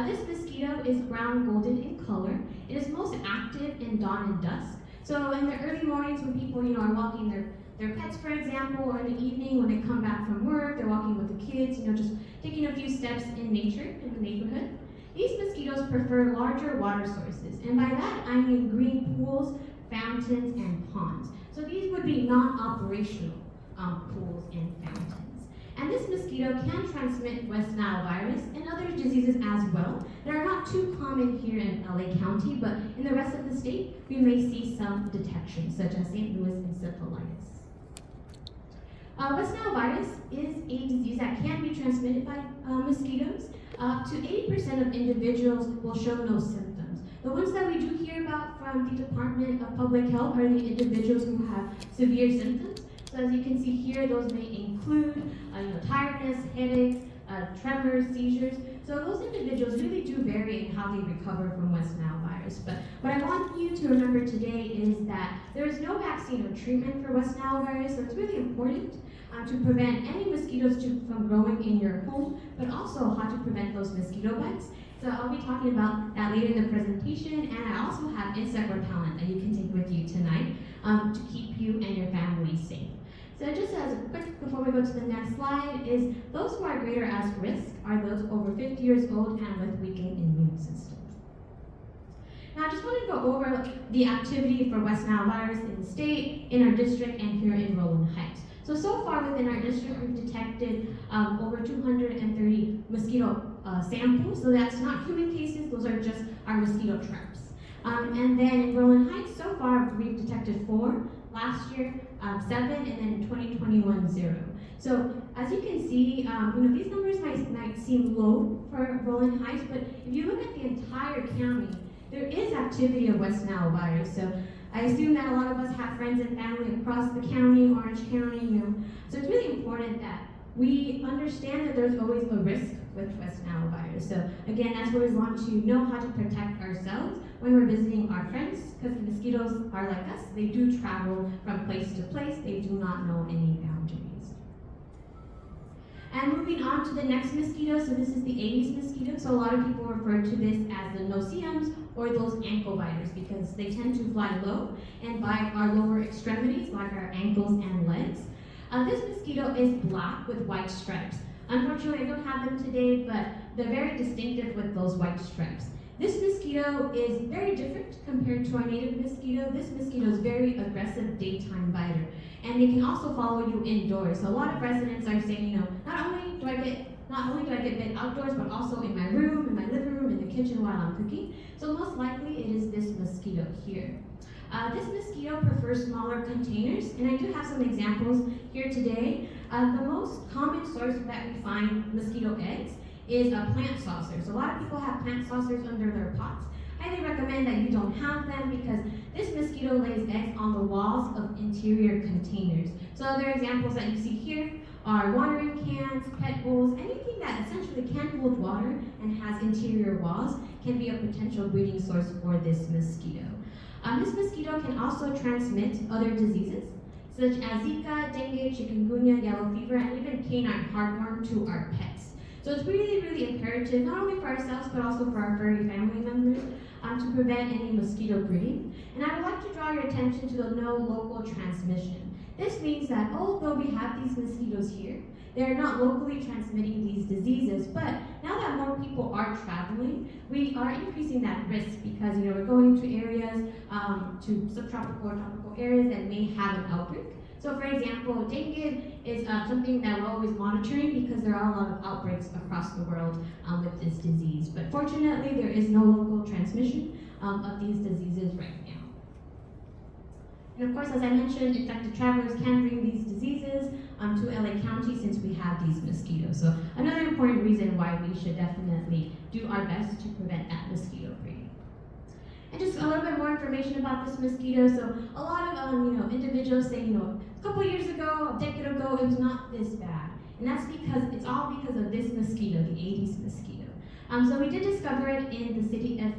This mosquito is brown golden in color. It is most active in dawn and dusk. So in the early mornings when people are walking their pets, for example, or in the evening when they come back from work, they're walking with the kids, just taking a few steps in nature, in the neighborhood. These mosquitoes prefer larger water sources, and by that I mean green pools, fountains, and ponds. So these would be non-operational pools and fountains. And this mosquito can transmit West Nile virus and other diseases as well that are not too common here in LA County, but in the rest of the state, we may see some detections, such as St. Louis encephalitis. West Nile virus is a disease that can be transmitted by mosquitoes. Up to 80% of individuals will show no symptoms. The ones that we do hear about from the Department of Public Health are the individuals who have severe symptoms. So as you can see here, those may include tiredness, headaches, tremors, seizures. So those individuals really do vary in how they recover from West Nile virus. But what I want you to remember today is that there is no vaccine or treatment for West Nile virus, so it's really important to prevent any mosquitoes from growing in your home, but also how to prevent those mosquito bites. So I'll be talking about that later in the presentation, and I also have insect repellent that you can take with you tonight to keep you and your family safe. So just as a quick, before we go to the next slide, is those who are greater at risk are those over 50 years old and with weakened immune systems. Now I just want to go over the activity for West Nile virus in the state, in our district, and here in Rowland Heights. So far within our district, we've detected over 230 mosquito samples. So that's not human cases, those are just our mosquito traps. And then in Rowland Heights, so far we've detected 4, last year 7, and then in 2021, 0. So as you can see, these numbers might seem low for Rowland Heights, but if you look at the entire county, there is activity of West Nile virus. So I assume that a lot of us have friends and family across the county, Orange County, So it's really important that we understand that there's always a risk with West Nile virus. So again, that's where we want to know how to protect ourselves when we're visiting our friends, because the mosquitoes are like us. They do travel from place to place. They do not know any boundaries. And moving on to the next mosquito, so this is the Aedes mosquito. So a lot of people refer to this as the no-see-ums or those ankle biters because they tend to fly low and bite our lower extremities like our ankles and legs. This mosquito is black with white stripes. Unfortunately, I don't have them today, but they're very distinctive with those white stripes. This mosquito is very different compared to our native mosquito. This mosquito is very aggressive daytime biter, and they can also follow you indoors. So a lot of residents are saying, not only do I get bit outdoors, but also in my room, in my living room, in the kitchen while I'm cooking. So most likely it is this mosquito here. This mosquito prefers smaller containers, and I do have some examples here today. The most common source that we find mosquito eggs is a plant saucer. So a lot of people have plant saucers under their pots. I highly recommend that you don't have them because this mosquito lays eggs on the walls of interior containers. So other examples that you see here are watering cans, pet bowls, anything that essentially can hold water and has interior walls can be a potential breeding source for this mosquito. This mosquito can also transmit other diseases such as Zika, dengue, chikungunya, yellow fever, and even canine heartworm to our pets. So it's really, really imperative, not only for ourselves, but also for our furry family members, to prevent any mosquito breeding. And I would like to draw your attention to the no local transmission. This means that although we have these mosquitoes here, they're not locally transmitting these diseases, but now that more people are traveling, we are increasing that risk because we're going to areas, to subtropical or tropical areas that may have an outbreak. So for example, dengue is something that we're always monitoring because there are a lot of outbreaks across the world with this disease. But fortunately, there is no local transmission of these diseases right now. And of course, as I mentioned, infected travelers can bring these diseases to LA County since we have these mosquitoes. So another important reason why we should definitely do our best to prevent that mosquito breeding. And just a little bit more information about this mosquito. So a lot of individuals say, a couple years ago, a decade ago, it was not this bad. And that's because it's all because of this mosquito, the Aedes mosquito. So we did discover it in the city of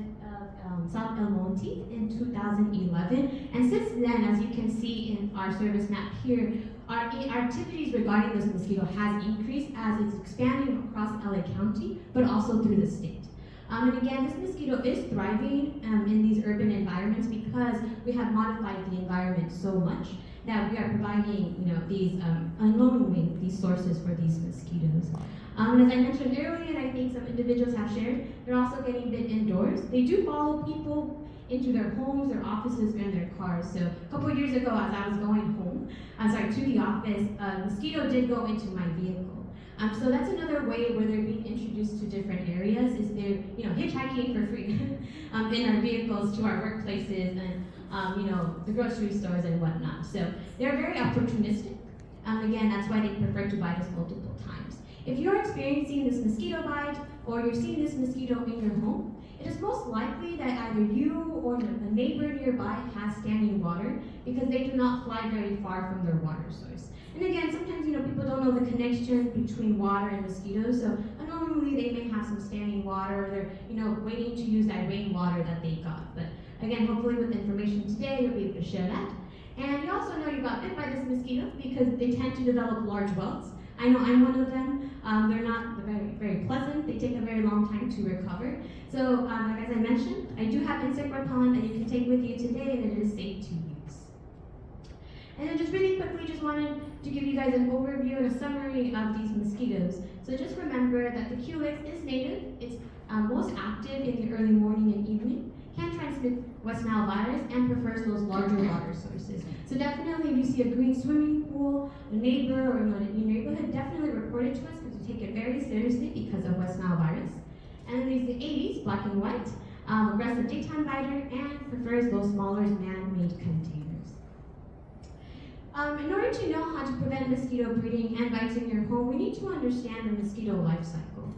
South El Monte in 2011. And since then, as you can see in our service map here, our activities regarding this mosquito has increased as it's expanding across LA County, but also through the state. And again, this mosquito is thriving in these urban environments because we have modified the environment so much that we are providing, these unknowingly these sources for these mosquitoes. As I mentioned earlier, and I think some individuals have shared, they're also getting bit indoors. They do follow people into their homes, their offices, and their cars. So a couple of years ago, as I was going home, to the office, a mosquito did go into my vehicle. So that's another way where they're being introduced to different areas is they're, hitchhiking for free in our vehicles to our workplaces and, the grocery stores and whatnot. So they're very opportunistic. Again, that's why they prefer to bite us multiple times. If you're experiencing this mosquito bite or you're seeing this mosquito in your home, it is most likely that either you or a neighbor nearby has standing water because they do not fly very far from their water source. And again, sometimes people don't know the connection between water and mosquitoes, so a normally they may have some standing water, or they're, you know, waiting to use that rainwater that they got. But again, hopefully with the information today, you'll be able to share that. And you also know you got bit by this mosquito because they tend to develop large welts. I know I'm one of them. They're not very, very pleasant. They take a very long time to recover. So, like as I mentioned, I do have insect repellent that you can take with you today, and it is safe to use. And then just really quickly, just wanted to give you guys an overview and a summary of these mosquitoes. So just remember that the Culex is native. It's most active in the early morning and evening, can transmit West Nile virus, and prefers those larger water sources. So definitely if you see a green swimming pool, a neighbor, or in your neighborhood, definitely report it to us because we take it very seriously because of West Nile virus. And then there's the Aedes, black and white, aggressive daytime biter, and prefers those smaller man-made containers. In order to know how to prevent mosquito breeding and bites in your home, we need to understand the mosquito life cycle.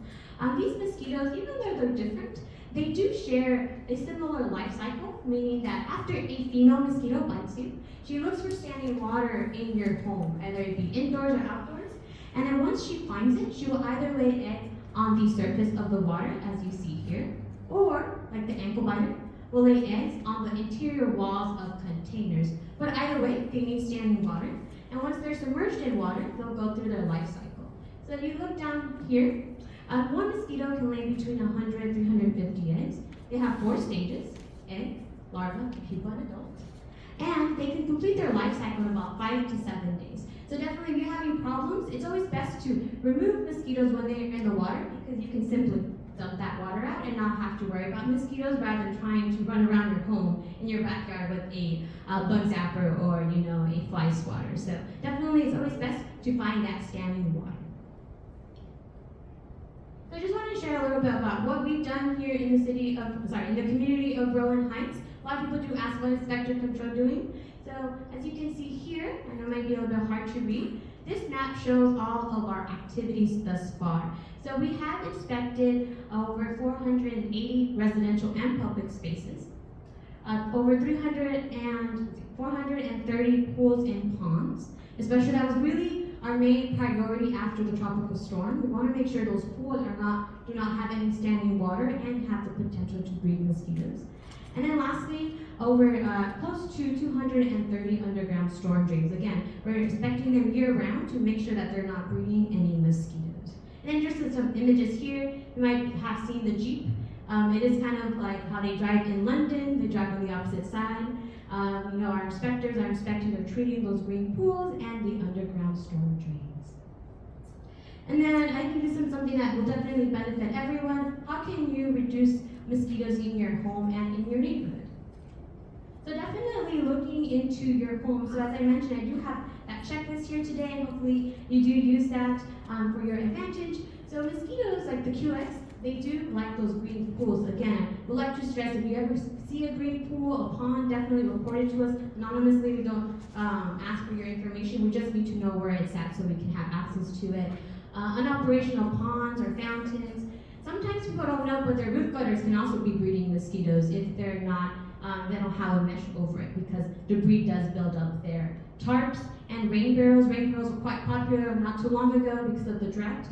These mosquitoes, even though they're different, they do share a similar life cycle, meaning that after a female mosquito bites you, she looks for standing water in your home, either it be indoors or outdoors, and then once she finds it, she will either lay eggs on the surface of the water, as you see here, or, like the ankle biter, will lay eggs on the interior walls of containers. But either way, they need standing water, and once they're submerged in water, they'll go through their life cycle. So if you look down here, one mosquito can lay between 100 and 350 eggs. They have 4 stages: egg, larva, pupa, and adult. And they can complete their life cycle in about 5 to 7 days. So definitely if you're having problems, it's always best to remove mosquitoes when they're in the water because you can simply dump that water out and not have to worry about mosquitoes rather than trying to run around your home in your backyard with a bug zapper or, you know, a fly swatter. So definitely it's always best to find that standing water. So I just wanted to share a little bit about what we've done here in the in the community of Rowland Heights. A lot of people do ask what is vector control doing. So as you can see here, I know it might be a little bit hard to read, this map shows all of our activities thus far. So we have inspected over 480 residential and public spaces, over 430 pools and ponds. Especially that was really our main priority after the tropical storm. We want to make sure those pools do not have any standing water and have the potential to breed mosquitoes. And then lastly, over close to 230 underground storm drains. Again, we're inspecting them year-round to make sure that they're not breeding any mosquitoes. And then just some images here, you might have seen the Jeep. It is kind of like how they drive in London. They drive on the opposite side. You know, our inspectors are inspecting or treating those green pools and the underground storm drains. And then I think this is something that will definitely benefit everyone. How can you reduce mosquitoes in your home and in your neighborhood? So definitely looking into your home. So as I mentioned, I do have that checklist here today, and hopefully you do use that for your advantage. So mosquitoes like the Culex, they do like those green pools. Again, we'd like to stress if you ever see a green pool, a pond, definitely report it to us anonymously. We don't ask for your information. We just need to know where it's at so we can have access to it. Unoperational ponds or fountains. Sometimes people don't know, but their roof gutters can also be breeding mosquitoes if they're not, they don't have a mesh over it because debris does build up there. Tarps and rain barrels. Rain barrels were quite popular not too long ago because of the drought.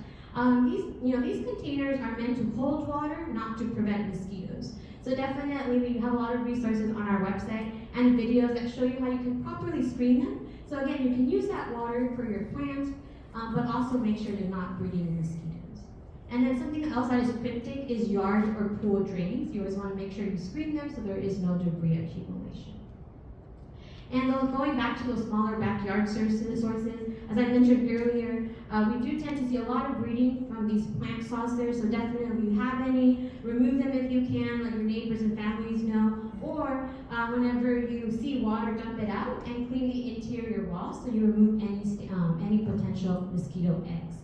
These containers are meant to hold water, not to prevent mosquitoes. So definitely we have a lot of resources on our website and videos that show you how you can properly screen them. So again, you can use that water for your plants, but also make sure you're not breeding mosquitoes. And then something else that is cryptic is yard or pool drains. You always want to make sure you screen them so there is no debris accumulation. And going back to those smaller backyard sources, as I mentioned earlier, we do tend to see a lot of breeding from these plant saucers, so definitely if you have any, remove them if you can, let your neighbors and families know, or whenever you see water, dump it out and clean the interior walls so you remove any potential mosquito eggs.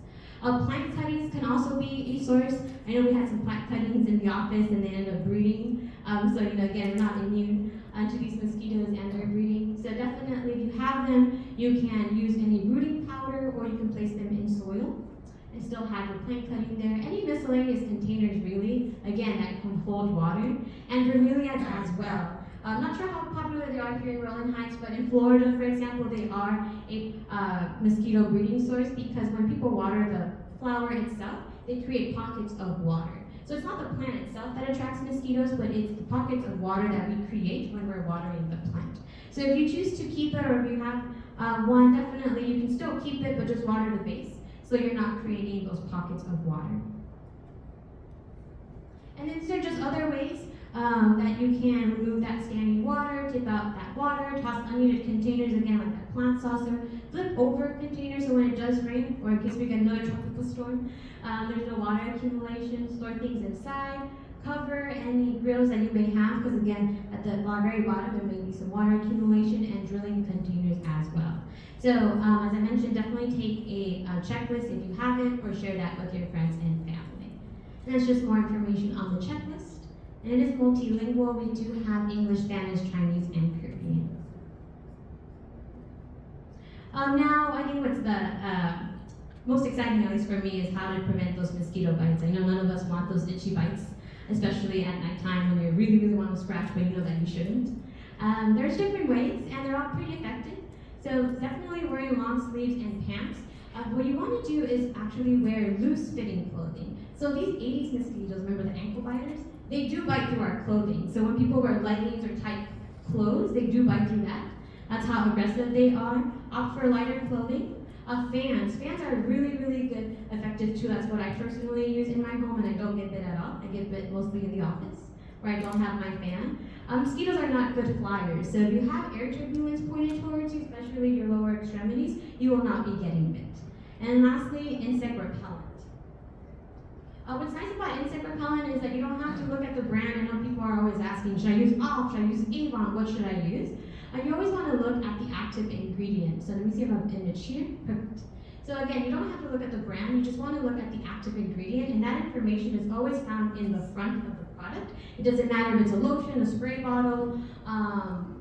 Plant cuttings can also be a source. I know we had some plant cuttings in the office and they ended up breeding. So again, we're not immune to these mosquitoes and their breeding. So definitely if you have them, you can use any rooting powder or you can place them in soil and still have your plant cutting there. Any miscellaneous containers really, again, that can hold water. And bromeliads as well. I'm not sure how popular they are here in Rowland Heights, but in Florida, for example, they are a mosquito breeding source because when people water the flower itself, they create pockets of water. So it's not the plant itself that attracts mosquitoes, but it's the pockets of water that we create when we're watering the plant. So if you choose to keep it, or if you have one, definitely you can still keep it, but just water the base, so you're not creating those pockets of water. And then there are just other ways that you can remove that standing water, tip out that water, toss unneeded containers, again like that plant saucer, flip over containers so when it does rain, or in case we get another tropical storm, there's no water accumulation, store things inside, cover any grills that you may have, because again, at the very bottom there may be some water accumulation, and drilling containers as well. So as I mentioned, definitely take a checklist if you have it, or share that with your friends and family. And that's just more information on the checklist. And it is multilingual. We do have English, Spanish, Chinese, and Korean. Now, I think what's the most exciting, at least for me, is how to prevent those mosquito bites. I know none of us want those itchy bites, especially at nighttime when you really, really want to scratch, but you know that you shouldn't. There's different ways, and they're all pretty effective. So definitely wearing long sleeves and pants. What you want to do is actually wear loose-fitting clothing. So these 80s mosquitoes, remember the ankle biters? They do bite through our clothing. So when people wear leggings or tight clothes, they do bite through that. That's how aggressive they are. Opt for lighter clothing. Fans. Fans are really, really good, effective too. That's what I personally use in my home, and I don't get bit at all. I get bit mostly in the office, where I don't have my fan. Mosquitoes are not good flyers, so if you have air turbulence pointed towards you, especially your lower extremities, you will not be getting bit. And lastly, insect repellent. What's nice about insect repellent is that you don't have to look at the brand. I know people are always asking, should I use Off? Should I use Avon? What should I use? You always want to look at the active ingredient. So let me see if I have an image here. Perfect. So again, you don't have to look at the brand. You just want to look at the active ingredient, and that information is always found in the front of the product. It doesn't matter if it's a lotion, a spray bottle,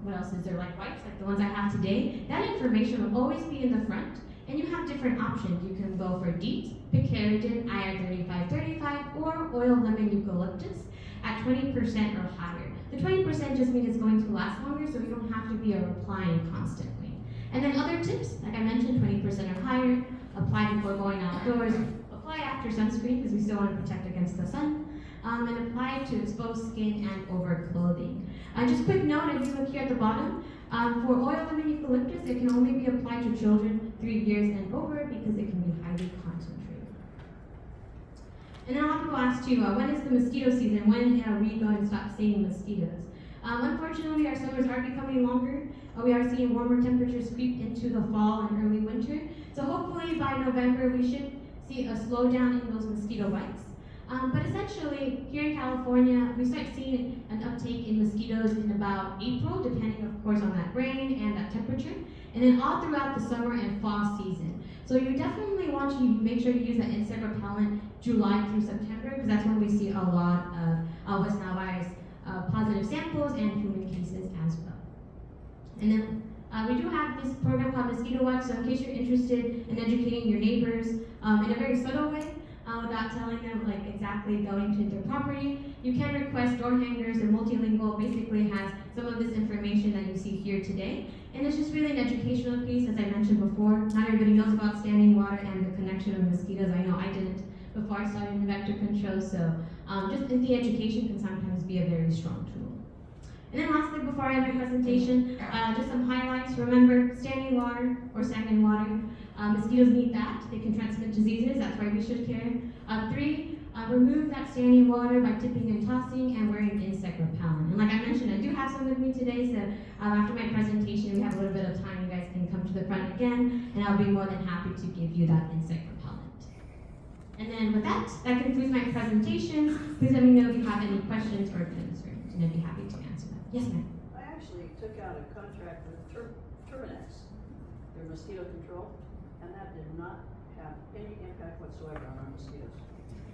what else is there, like wipes, like the ones I have today. That information will always be in the front. And you have different options. You can go for DEET, picaridin, IR3535, or oil lemon eucalyptus at 20% or higher. The 20% just means it's going to last longer, so you don't have to be applying constantly. And then other tips, like I mentioned, 20% or higher, apply before going outdoors, apply after sunscreen, because we still want to protect against the sun, and apply to exposed skin and over clothing. Just quick note, if you look here at the bottom, for oil lemon eucalyptus, it can only be applied to children 3 years and over because it can be highly concentrated. And then a lot of people ask too, when is the mosquito season? When are we going to stop seeing mosquitoes? Unfortunately, our summers are becoming longer. We are seeing warmer temperatures creep into the fall and early winter. So hopefully by November, we should see a slowdown in those mosquito bites. But essentially, here in California, we start seeing an uptake in mosquitoes in about April, depending, of course, on that rain and that temperature, and then all throughout the summer and fall season. So you definitely want to make sure you use that insect repellent July through September, because that's when we see a lot of West Nile virus positive samples and human cases as well. And then we do have this program called Mosquito Watch, so in case you're interested in educating your neighbors in a very subtle way, without telling them like exactly going to their property, you can request door hangers, and multilingual basically has some of this information that you see here today. And it's just really an educational piece, as I mentioned before. Not everybody knows about standing water and the connection of mosquitoes. I know I didn't before I started in vector control, so just the education can sometimes be a very strong tool. And then lastly, before I end my presentation, just some highlights. Remember, standing water or stagnant water. Mosquitoes need that. They can transmit diseases. That's why we should care. 3, remove that standing water by tipping and tossing and wearing insect repellent. And like I mentioned, I do have some with me today, so after my presentation, we have a little bit of time. You guys can come to the front again, and I'll be more than happy to give you that insect repellent. And then with that concludes my presentation. Please let me know if you have any questions or concerns, and I'd be happy to answer them. Yes, ma'am. I actually took out a contract with Terminex, their mosquito control, and that did not have any impact whatsoever on our mosquitoes.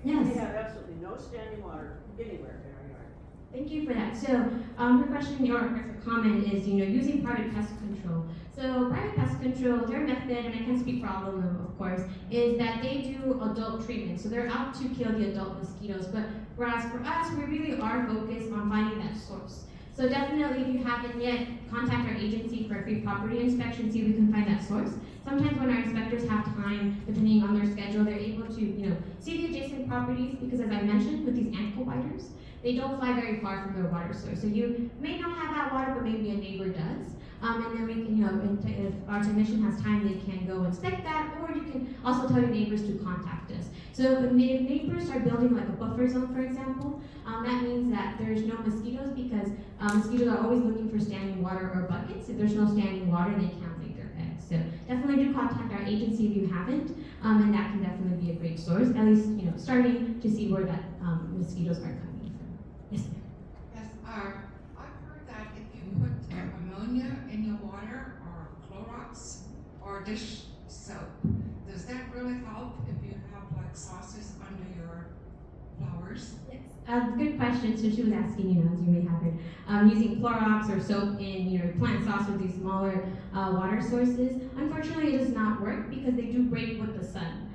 Yes. We have absolutely no standing water anywhere in our yard. Thank you for that. So, your question, or comment is, using private pest control. So, private pest control, their method, and I can't speak for all of them, of course, is that they do adult treatment. So, they're out to kill the adult mosquitoes. But whereas for us, we really are focused on finding that source. So definitely, if you haven't yet, contact our agency for a free property inspection, see if we can find that source. Sometimes when our inspectors have time, depending on their schedule, they're able to, see the adjacent properties, because as I mentioned, with these ankle biters, they don't fly very far from their water source. So you may not have that water, but maybe a neighbor does. And then we can, if our technician has time, they can go inspect that, or you can also tell your neighbors to contact us. So if neighbors are building like a buffer zone, for example, that means that there's no mosquitoes, because mosquitoes are always looking for standing water or buckets. If there's no standing water, they can't lay their eggs. So definitely do contact our agency if you haven't, and that can definitely be a great source, at least, starting to see where that mosquitoes are coming from. Yes, ma'am. Yes, I've heard that if you put ammonia in your water, or Clorox, or dish soap, does that really help if you have like sauces under your flowers? Yes. Good question. So she was asking, as you may have heard, using Clorox or soap in your plant sauce with these smaller water sources. Unfortunately, it does not work because they do break with the sun.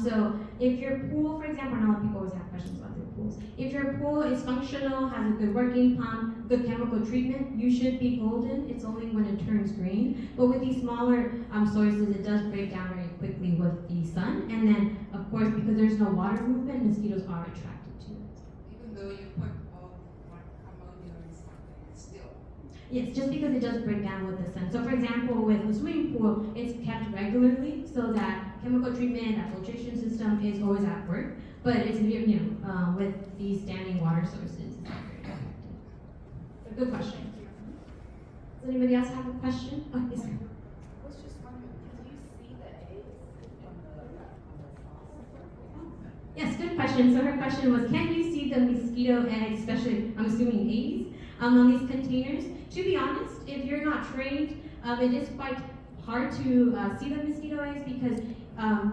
So if your pool, for example, I know a lot of people always have questions about their pools. If your pool is functional, has a good working pump, good chemical treatment, you should be golden. It's only when it turns green. But with these smaller sources, it does break down very quickly with the sun. And then, of course, because there's no water movement, mosquitoes are attracted to it. Even though you put all like ammonia and something, it's still. Yes, just because it does break down with the sun. So for example, with a swimming pool, it's kept regularly so that chemical treatment, that filtration system is always at work. But it's, with these standing water sources, it's not very effective. So good question. Does anybody else have a question? Oh, yes, ma'am. I was just wondering, can you see the eggs on the sauce? Yes, good question. So her question was, can you see the mosquito eggs, especially, I'm assuming eggs, on these containers? To be honest, if you're not trained, it is quite hard to see the mosquito eggs, because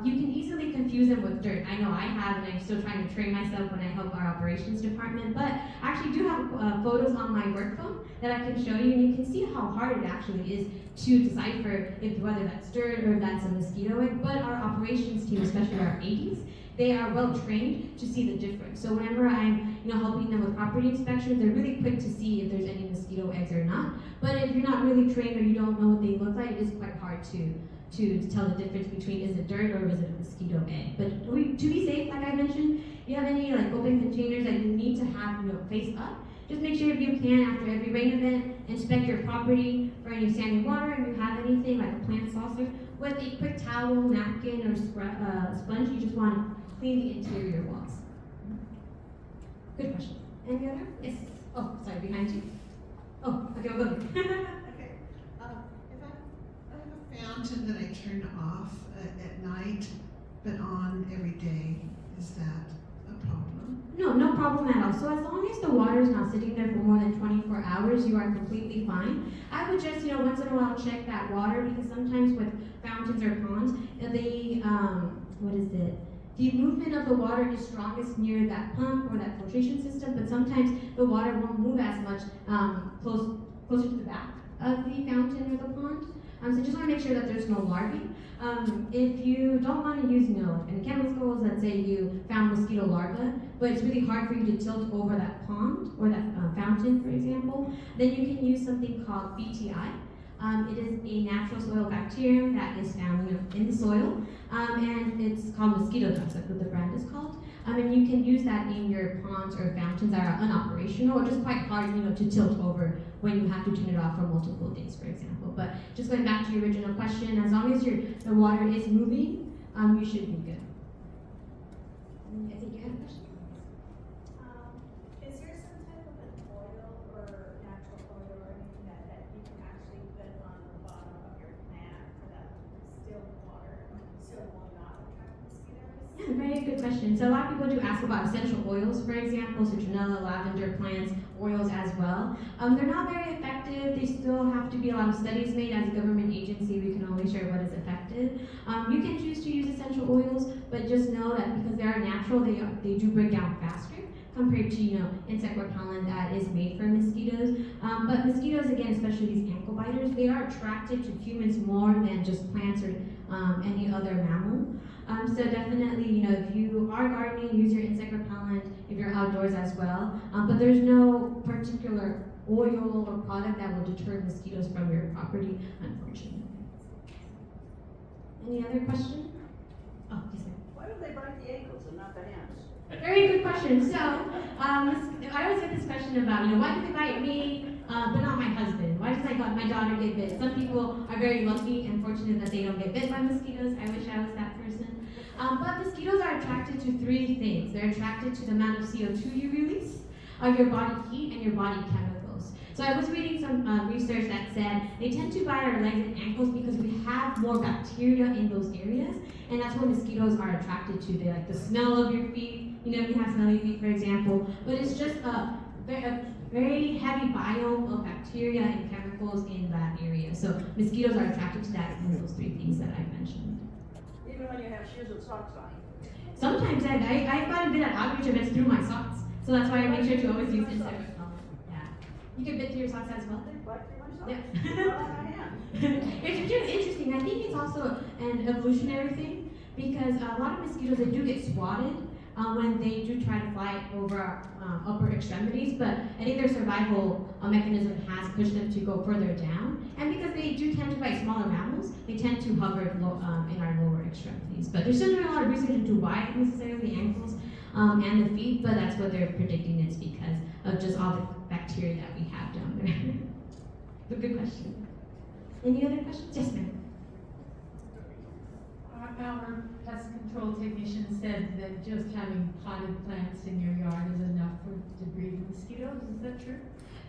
you can easily confuse them with dirt. I know I have, and I'm still trying to train myself when I help our operations department, but I actually do have photos on my work phone that I can show you, and you can see how hard it actually is to decipher whether that's dirt or if that's a mosquito egg. But our operations team, especially our 80s, they are well trained to see the difference. So whenever I'm helping them with property inspections, they're really quick to see if there's any mosquito eggs or not. But if you're not really trained or you don't know what they look like, it is quite hard to tell the difference between is it dirt or is it a mosquito egg. But to be safe, like I mentioned, if you have any open containers that you need to have face up, just make sure if you can, after every rain event, inspect your property for any standing water. If you have anything like a plant saucer, with a quick towel, napkin, or sponge, you just want to clean the interior walls. Good question. Any other? Yes. Oh, sorry, behind you. Oh, okay, we'll go ahead. Okay. If I have a fountain that I turn off at night, but on every day, is that a problem? No problem at all. So as long as the water is not sitting there for more than 24 hours, you are completely fine. I would just, once in a while check that water, because sometimes with fountains or ponds, the movement of the water is strongest near that pump or that filtration system, but sometimes the water won't move as much closer to the back of the fountain or the pond. So just want to make sure that there's no larvae. If you don't want to use, any chemicals, let's say you found mosquito larvae, but it's really hard for you to tilt over that pond or that fountain, for example, then you can use something called BTI. It is a natural soil bacterium that is found in the soil, and it's called mosquito dust, that's what the brand is called. And you can use that in your ponds or fountains that are unoperational or just quite hard, to tilt over when you have to turn it off for multiple days, for example. But just going back to your original question, as long as the water is moving, you should be good. I think you had a question. Is there some type of an oil or natural oil or anything that you can actually put on the bottom of your plant for that distilled water so it will not attract mosquitoes? Yeah, very good question. So a lot of people do ask about essential oils, for example, citronella, lavender plants, oils as well. They're not very effective. They still have to be a lot of studies made. As a government agency, we can only share what is effective. You can choose to use essential oils, but just know that because they are natural, they do break down faster compared to insect repellent that is made for mosquitoes. But mosquitoes, again, especially these ankle biters, they are attracted to humans more than just plants or any other mammal. So definitely, if you are gardening, use your insect repellent if you're outdoors as well. But there's no particular oil or product that will deter mosquitoes from your property, unfortunately. Any other question? Oh, yes, ma'am. Why do they bite the ankles and not the hands? Very good question. So, I always get this question about, why do they bite me, but not my husband? Why does my daughter get bit? Some people are very lucky and fortunate that they don't get bit by mosquitoes. I wish I was that person. But mosquitoes are attracted to three things. They're attracted to the amount of CO2 you release, your body heat, and your body chemicals. So I was reading some research that said they tend to bite our legs and ankles because we have more bacteria in those areas, and that's what mosquitoes are attracted to. They like the smell of your feet. You have smelly feet, for example, but it's just a very heavy biome of bacteria and chemicals in that area. So mosquitoes are attracted to that in those three things that I mentioned. Even when you have shoes and socks on. Sometimes I've gotten bit at outreach events through my socks, so that's why I make sure to always use insect repellent. Yeah, you get bit through your socks as well. Yeah. It's just interesting. I think it's also an evolutionary thing because a lot of mosquitoes, they do get swatted when they do try to fly over our upper extremities, but I think their survival mechanism has pushed them to go further down. And because they do tend to bite smaller mammals, they tend to hover in our lower extremities. But they're still doing a lot of research into why necessarily the ankles and the feet, but that's what they're predicting it's because of just all the bacteria that we have down there. But good question. Any other questions? Yes, ma'am. Our pest control technician said that just having potted plants in your yard is enough to breed mosquitoes. Is that true?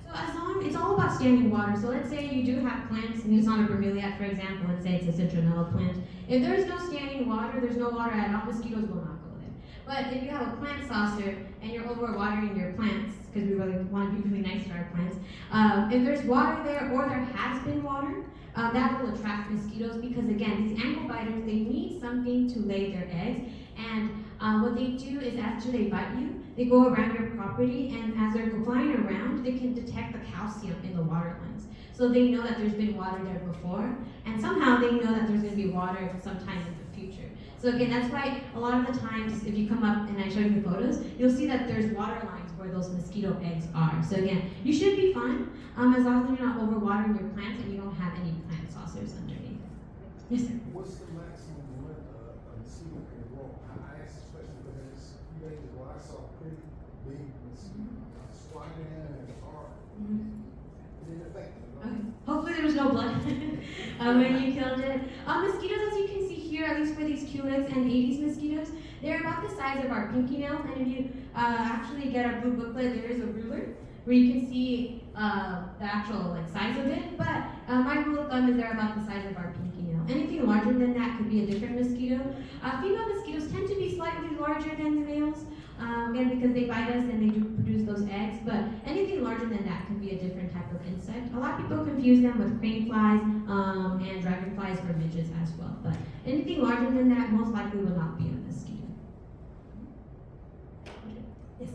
So it's all about standing water. So let's say you do have plants, and it's not a bromeliad, for example. Let's say it's a citronella plant. If there's no standing water, there's no water at all, mosquitoes will not go there. But if you have a plant saucer and you're overwatering your plants, because we really want to be really nice to our plants, if there's water there or there has been water, that will attract mosquitoes because, again, these ankle biters, they need something to lay their eggs. And what they do is after they bite you, they go around your property, and as they're flying around, they can detect the calcium in the water lines. So they know that there's been water there before, and somehow they know that there's going to be water sometime in the future. So again, that's why a lot of the times, if you come up and I show you the photos, you'll see that there's water lines where those mosquito eggs are. So again, you should be fine as long as you're not overwatering your plants and you don't have any plant saucers underneath. Yes, sir. What's the maximum limit a mosquito can grow? I asked this question because a few days ago I saw a pretty big mosquito squatting in the car. Didn't affect it. Okay. Hopefully there was no blood when you killed it. Mosquitoes, as you can see here, at least for these Culex and Aedes mosquitoes, they're about the size of our pinky nail. And if you actually get our blue booklet, there is a ruler where you can see the actual size of it. But my rule of thumb is they're about the size of our pinky nail. Anything larger than that could be a different mosquito. Female mosquitoes tend to be slightly larger than the males. Again, because they bite us and they do produce those eggs, but anything larger than that could be a different type of insect. A lot of people confuse them with crane flies and dragonflies or midges as well, but anything larger than that most likely will not be a mosquito. Yes?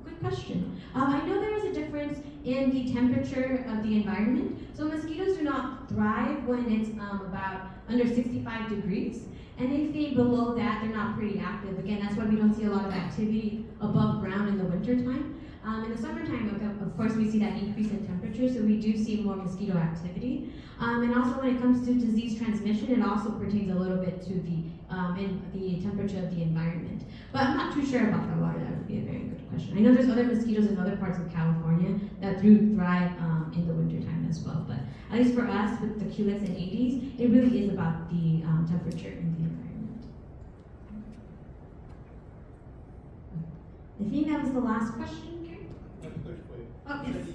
Good question. I know there is a difference in the temperature of the environment. So mosquitoes do not thrive when it's about under 65 degrees. Anything below that, they're not pretty active. Again, that's why we don't see a lot of activity above ground in the wintertime. In the summertime, of course, we see that increase in temperature, so we do see more mosquito activity. And also when it comes to disease transmission, it also pertains a little bit to the temperature of the environment. But I'm not too sure about the water. That would be a very good question. I know there's other mosquitoes in other parts of California that do thrive in the wintertime as well. But at least for us, with the Culex and Aedes, it really is about the temperature in the environment. I think that was the last question, Cary? Oh, yes.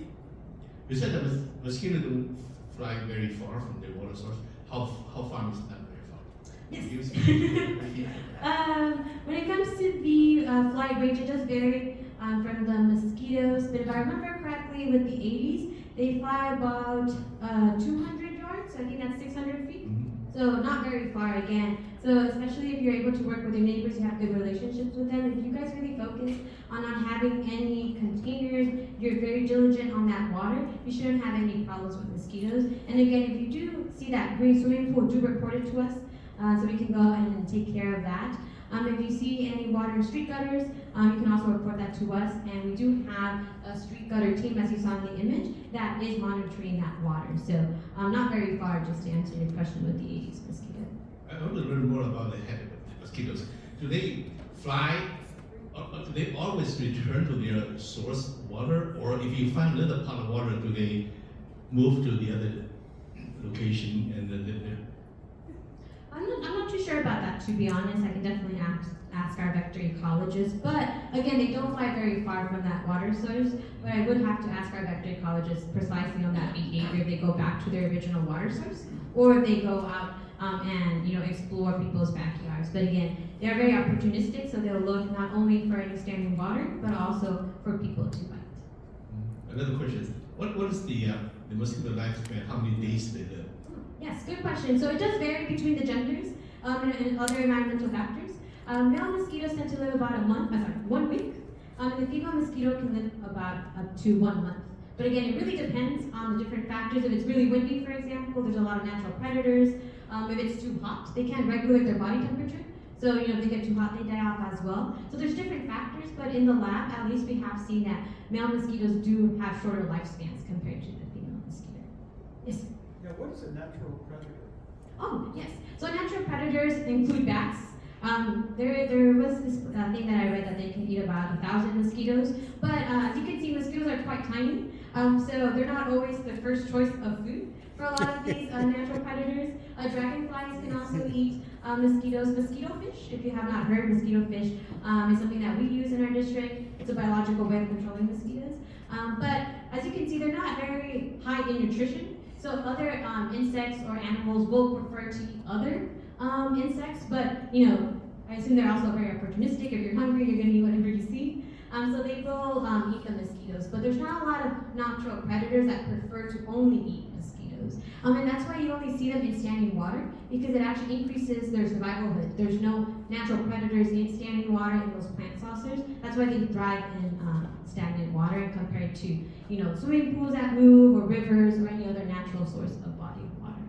You said that mosquitoes don't fly very far from the water source. How far is that very far? Yes. When it comes to the flight range, it does vary from the mosquitoes, but if I remember correctly, with the Aedes, they fly about 200 yards, so I think that's 600 feet. So not very far again. So especially if you're able to work with your neighbors, you have good relationships with them. If you guys really focus on not having any containers, you're very diligent on that water, you shouldn't have any problems with mosquitoes. And again, if you do see that green swimming pool, do report it to us so we can go and take care of that. If you see any water in street gutters, you can also report that to us, and we do have a street gutter team, as you saw in the image, that is monitoring that water. So not very far, just to answer your question with the Aedes mosquito. I want to learn more about the head mosquitoes. Do they fly, or do they always return to their source water, or if you find another pot of water, do they move to the other location and then I'm not too sure about that, to be honest. I can definitely ask our vector ecologists, but again, they don't fly very far from that water source, but I would have to ask our vector ecologists precisely on that behavior, if they go back to their original water source, or if they go out and explore people's backyards. But again, they're very opportunistic, so they'll look not only for any standing water, but also for people to bite. Another question is, what is the mosquito lifespan? How many days do they live? Yes, good question. So it does vary between the genders and other environmental factors. Male mosquitoes tend to live about 1 week. And the female mosquito can live about up to 1 month. But again, it really depends on the different factors. If it's really windy, for example, there's a lot of natural predators. If it's too hot, they can't regulate their body temperature. So, if they get too hot, they die off as well. So there's different factors, but in the lab, at least we have seen that male mosquitoes do have shorter lifespans compared to the female mosquito. Yes? Yeah, what is a natural predator? Oh, yes. So natural predators include bats. There was this thing that I read that they can eat about 1,000 mosquitoes, but as you can see, mosquitoes are quite tiny, so they're not always the first choice of food for a lot of these natural predators. Dragonflies can also eat mosquitoes. Mosquito fish, if you have not heard, mosquito fish is something that we use in our district. It's a biological way of controlling mosquitoes. But as you can see, they're not very high in nutrition. So other insects or animals will prefer to eat other insects, but I assume they're also very opportunistic. If you're hungry, you're going to eat whatever you see. So they will eat the mosquitoes, but there's not a lot of natural predators that prefer to only eat mosquitoes. And that's why you only see them in standing water, because it actually increases their survivalhood. There's no natural predators in standing water in those plant saucers. That's why they thrive in stagnant water compared to swimming pools that move or rivers or any other natural source of body of water.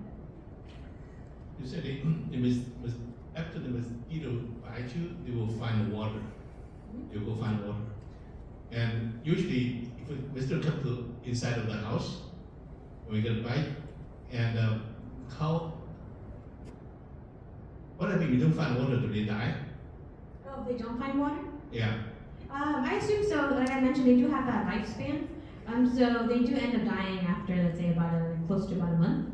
You said after the mosquito bites you, they will find water. They will go find water. And usually, if a mosquito comes to inside of the house, when we get a bite, and what if we don't find water, do they die? Oh, if they don't find water? Yeah. I assume so. Like I mentioned, they do have that lifespan. So they do end up dying after, let's say, close to about a month.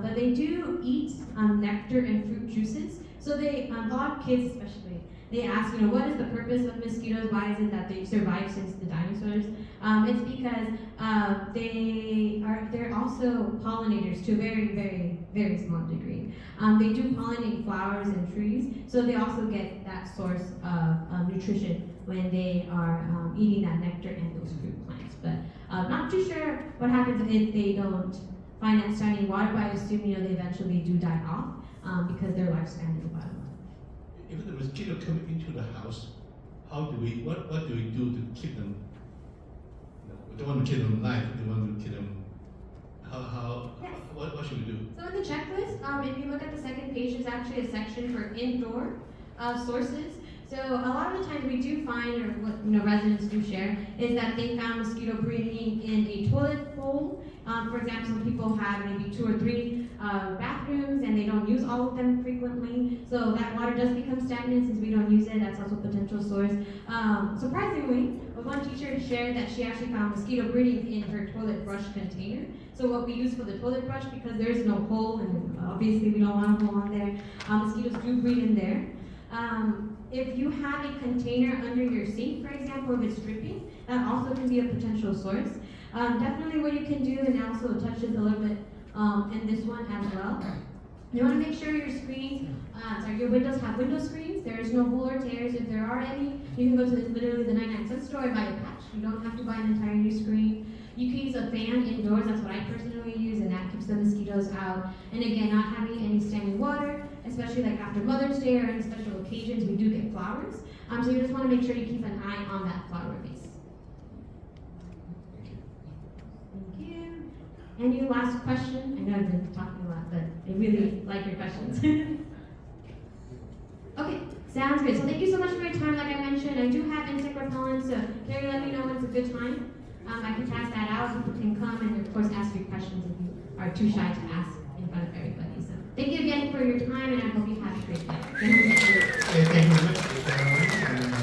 But they do eat nectar and fruit juices. So a lot of kids especially, they ask, what is the purpose of mosquitoes? Why is it that they've survived since the dinosaurs? It's because they're also pollinators to a very, very, very small degree. They do pollinate flowers and trees, so they also get that source of nutrition when they are eating that nectar and those fruit plants. But not too sure what happens if they don't find that standing water, but I assume they eventually do die off because their lifespan is about a month. If the mosquito come into the house, what do we do to keep them? We don't want to kill them alive. We want to kill them. Yes. What should we do? So in the checklist, if you look at the second page, there's actually a section for indoor sources. So a lot of the times we do find, or what residents do share, is that they found mosquito breeding in a toilet bowl. For example, some people have maybe 2 or 3 bathrooms and they don't use all of them frequently. So that water does become stagnant since we don't use it. That's also a potential source. Surprisingly, one teacher shared that she actually found mosquito breeding in her toilet brush container. So what we use for the toilet brush, because there's no hole and obviously we don't want a hole on there, mosquitoes do breed in there. If you have a container under your sink, for example, if it's dripping, that also can be a potential source. Definitely what you can do, and it also touches a little bit in this one as well. You want to make sure your screens, your windows have window screens. There is no hole or tears. If there are any, you can go to literally the 99-cent store and buy a patch. You don't have to buy an entire new screen. You can use a fan indoors. That's what I personally use, and that keeps the mosquitoes out. And again, not having any standing water, especially like after Mother's Day or any special occasions, we do get flowers. So you just want to make sure you keep an eye on that flower vase. Thank you. Any last question? I know I've been talking a lot, but I really like your questions. Okay, Sounds good. So thank you so much for your time. Like I mentioned, I do have insect repellents. So Cary, let me know when it's a good time. I can pass that out. People can come and of course ask you questions if you are too shy to ask in front of everybody. So thank you again for your time, and I hope you have a great day. Thank you very much, Caroline,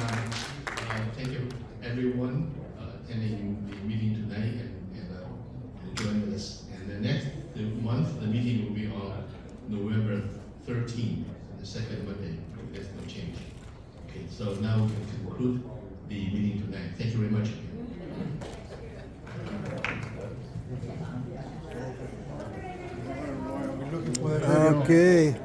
and thank you everyone attending the meeting tonight and joining us. And the next month, the meeting will be on November 13th, the second Monday. There's no change. Okay, so now we can conclude the meeting tonight. Thank you very much. Okay.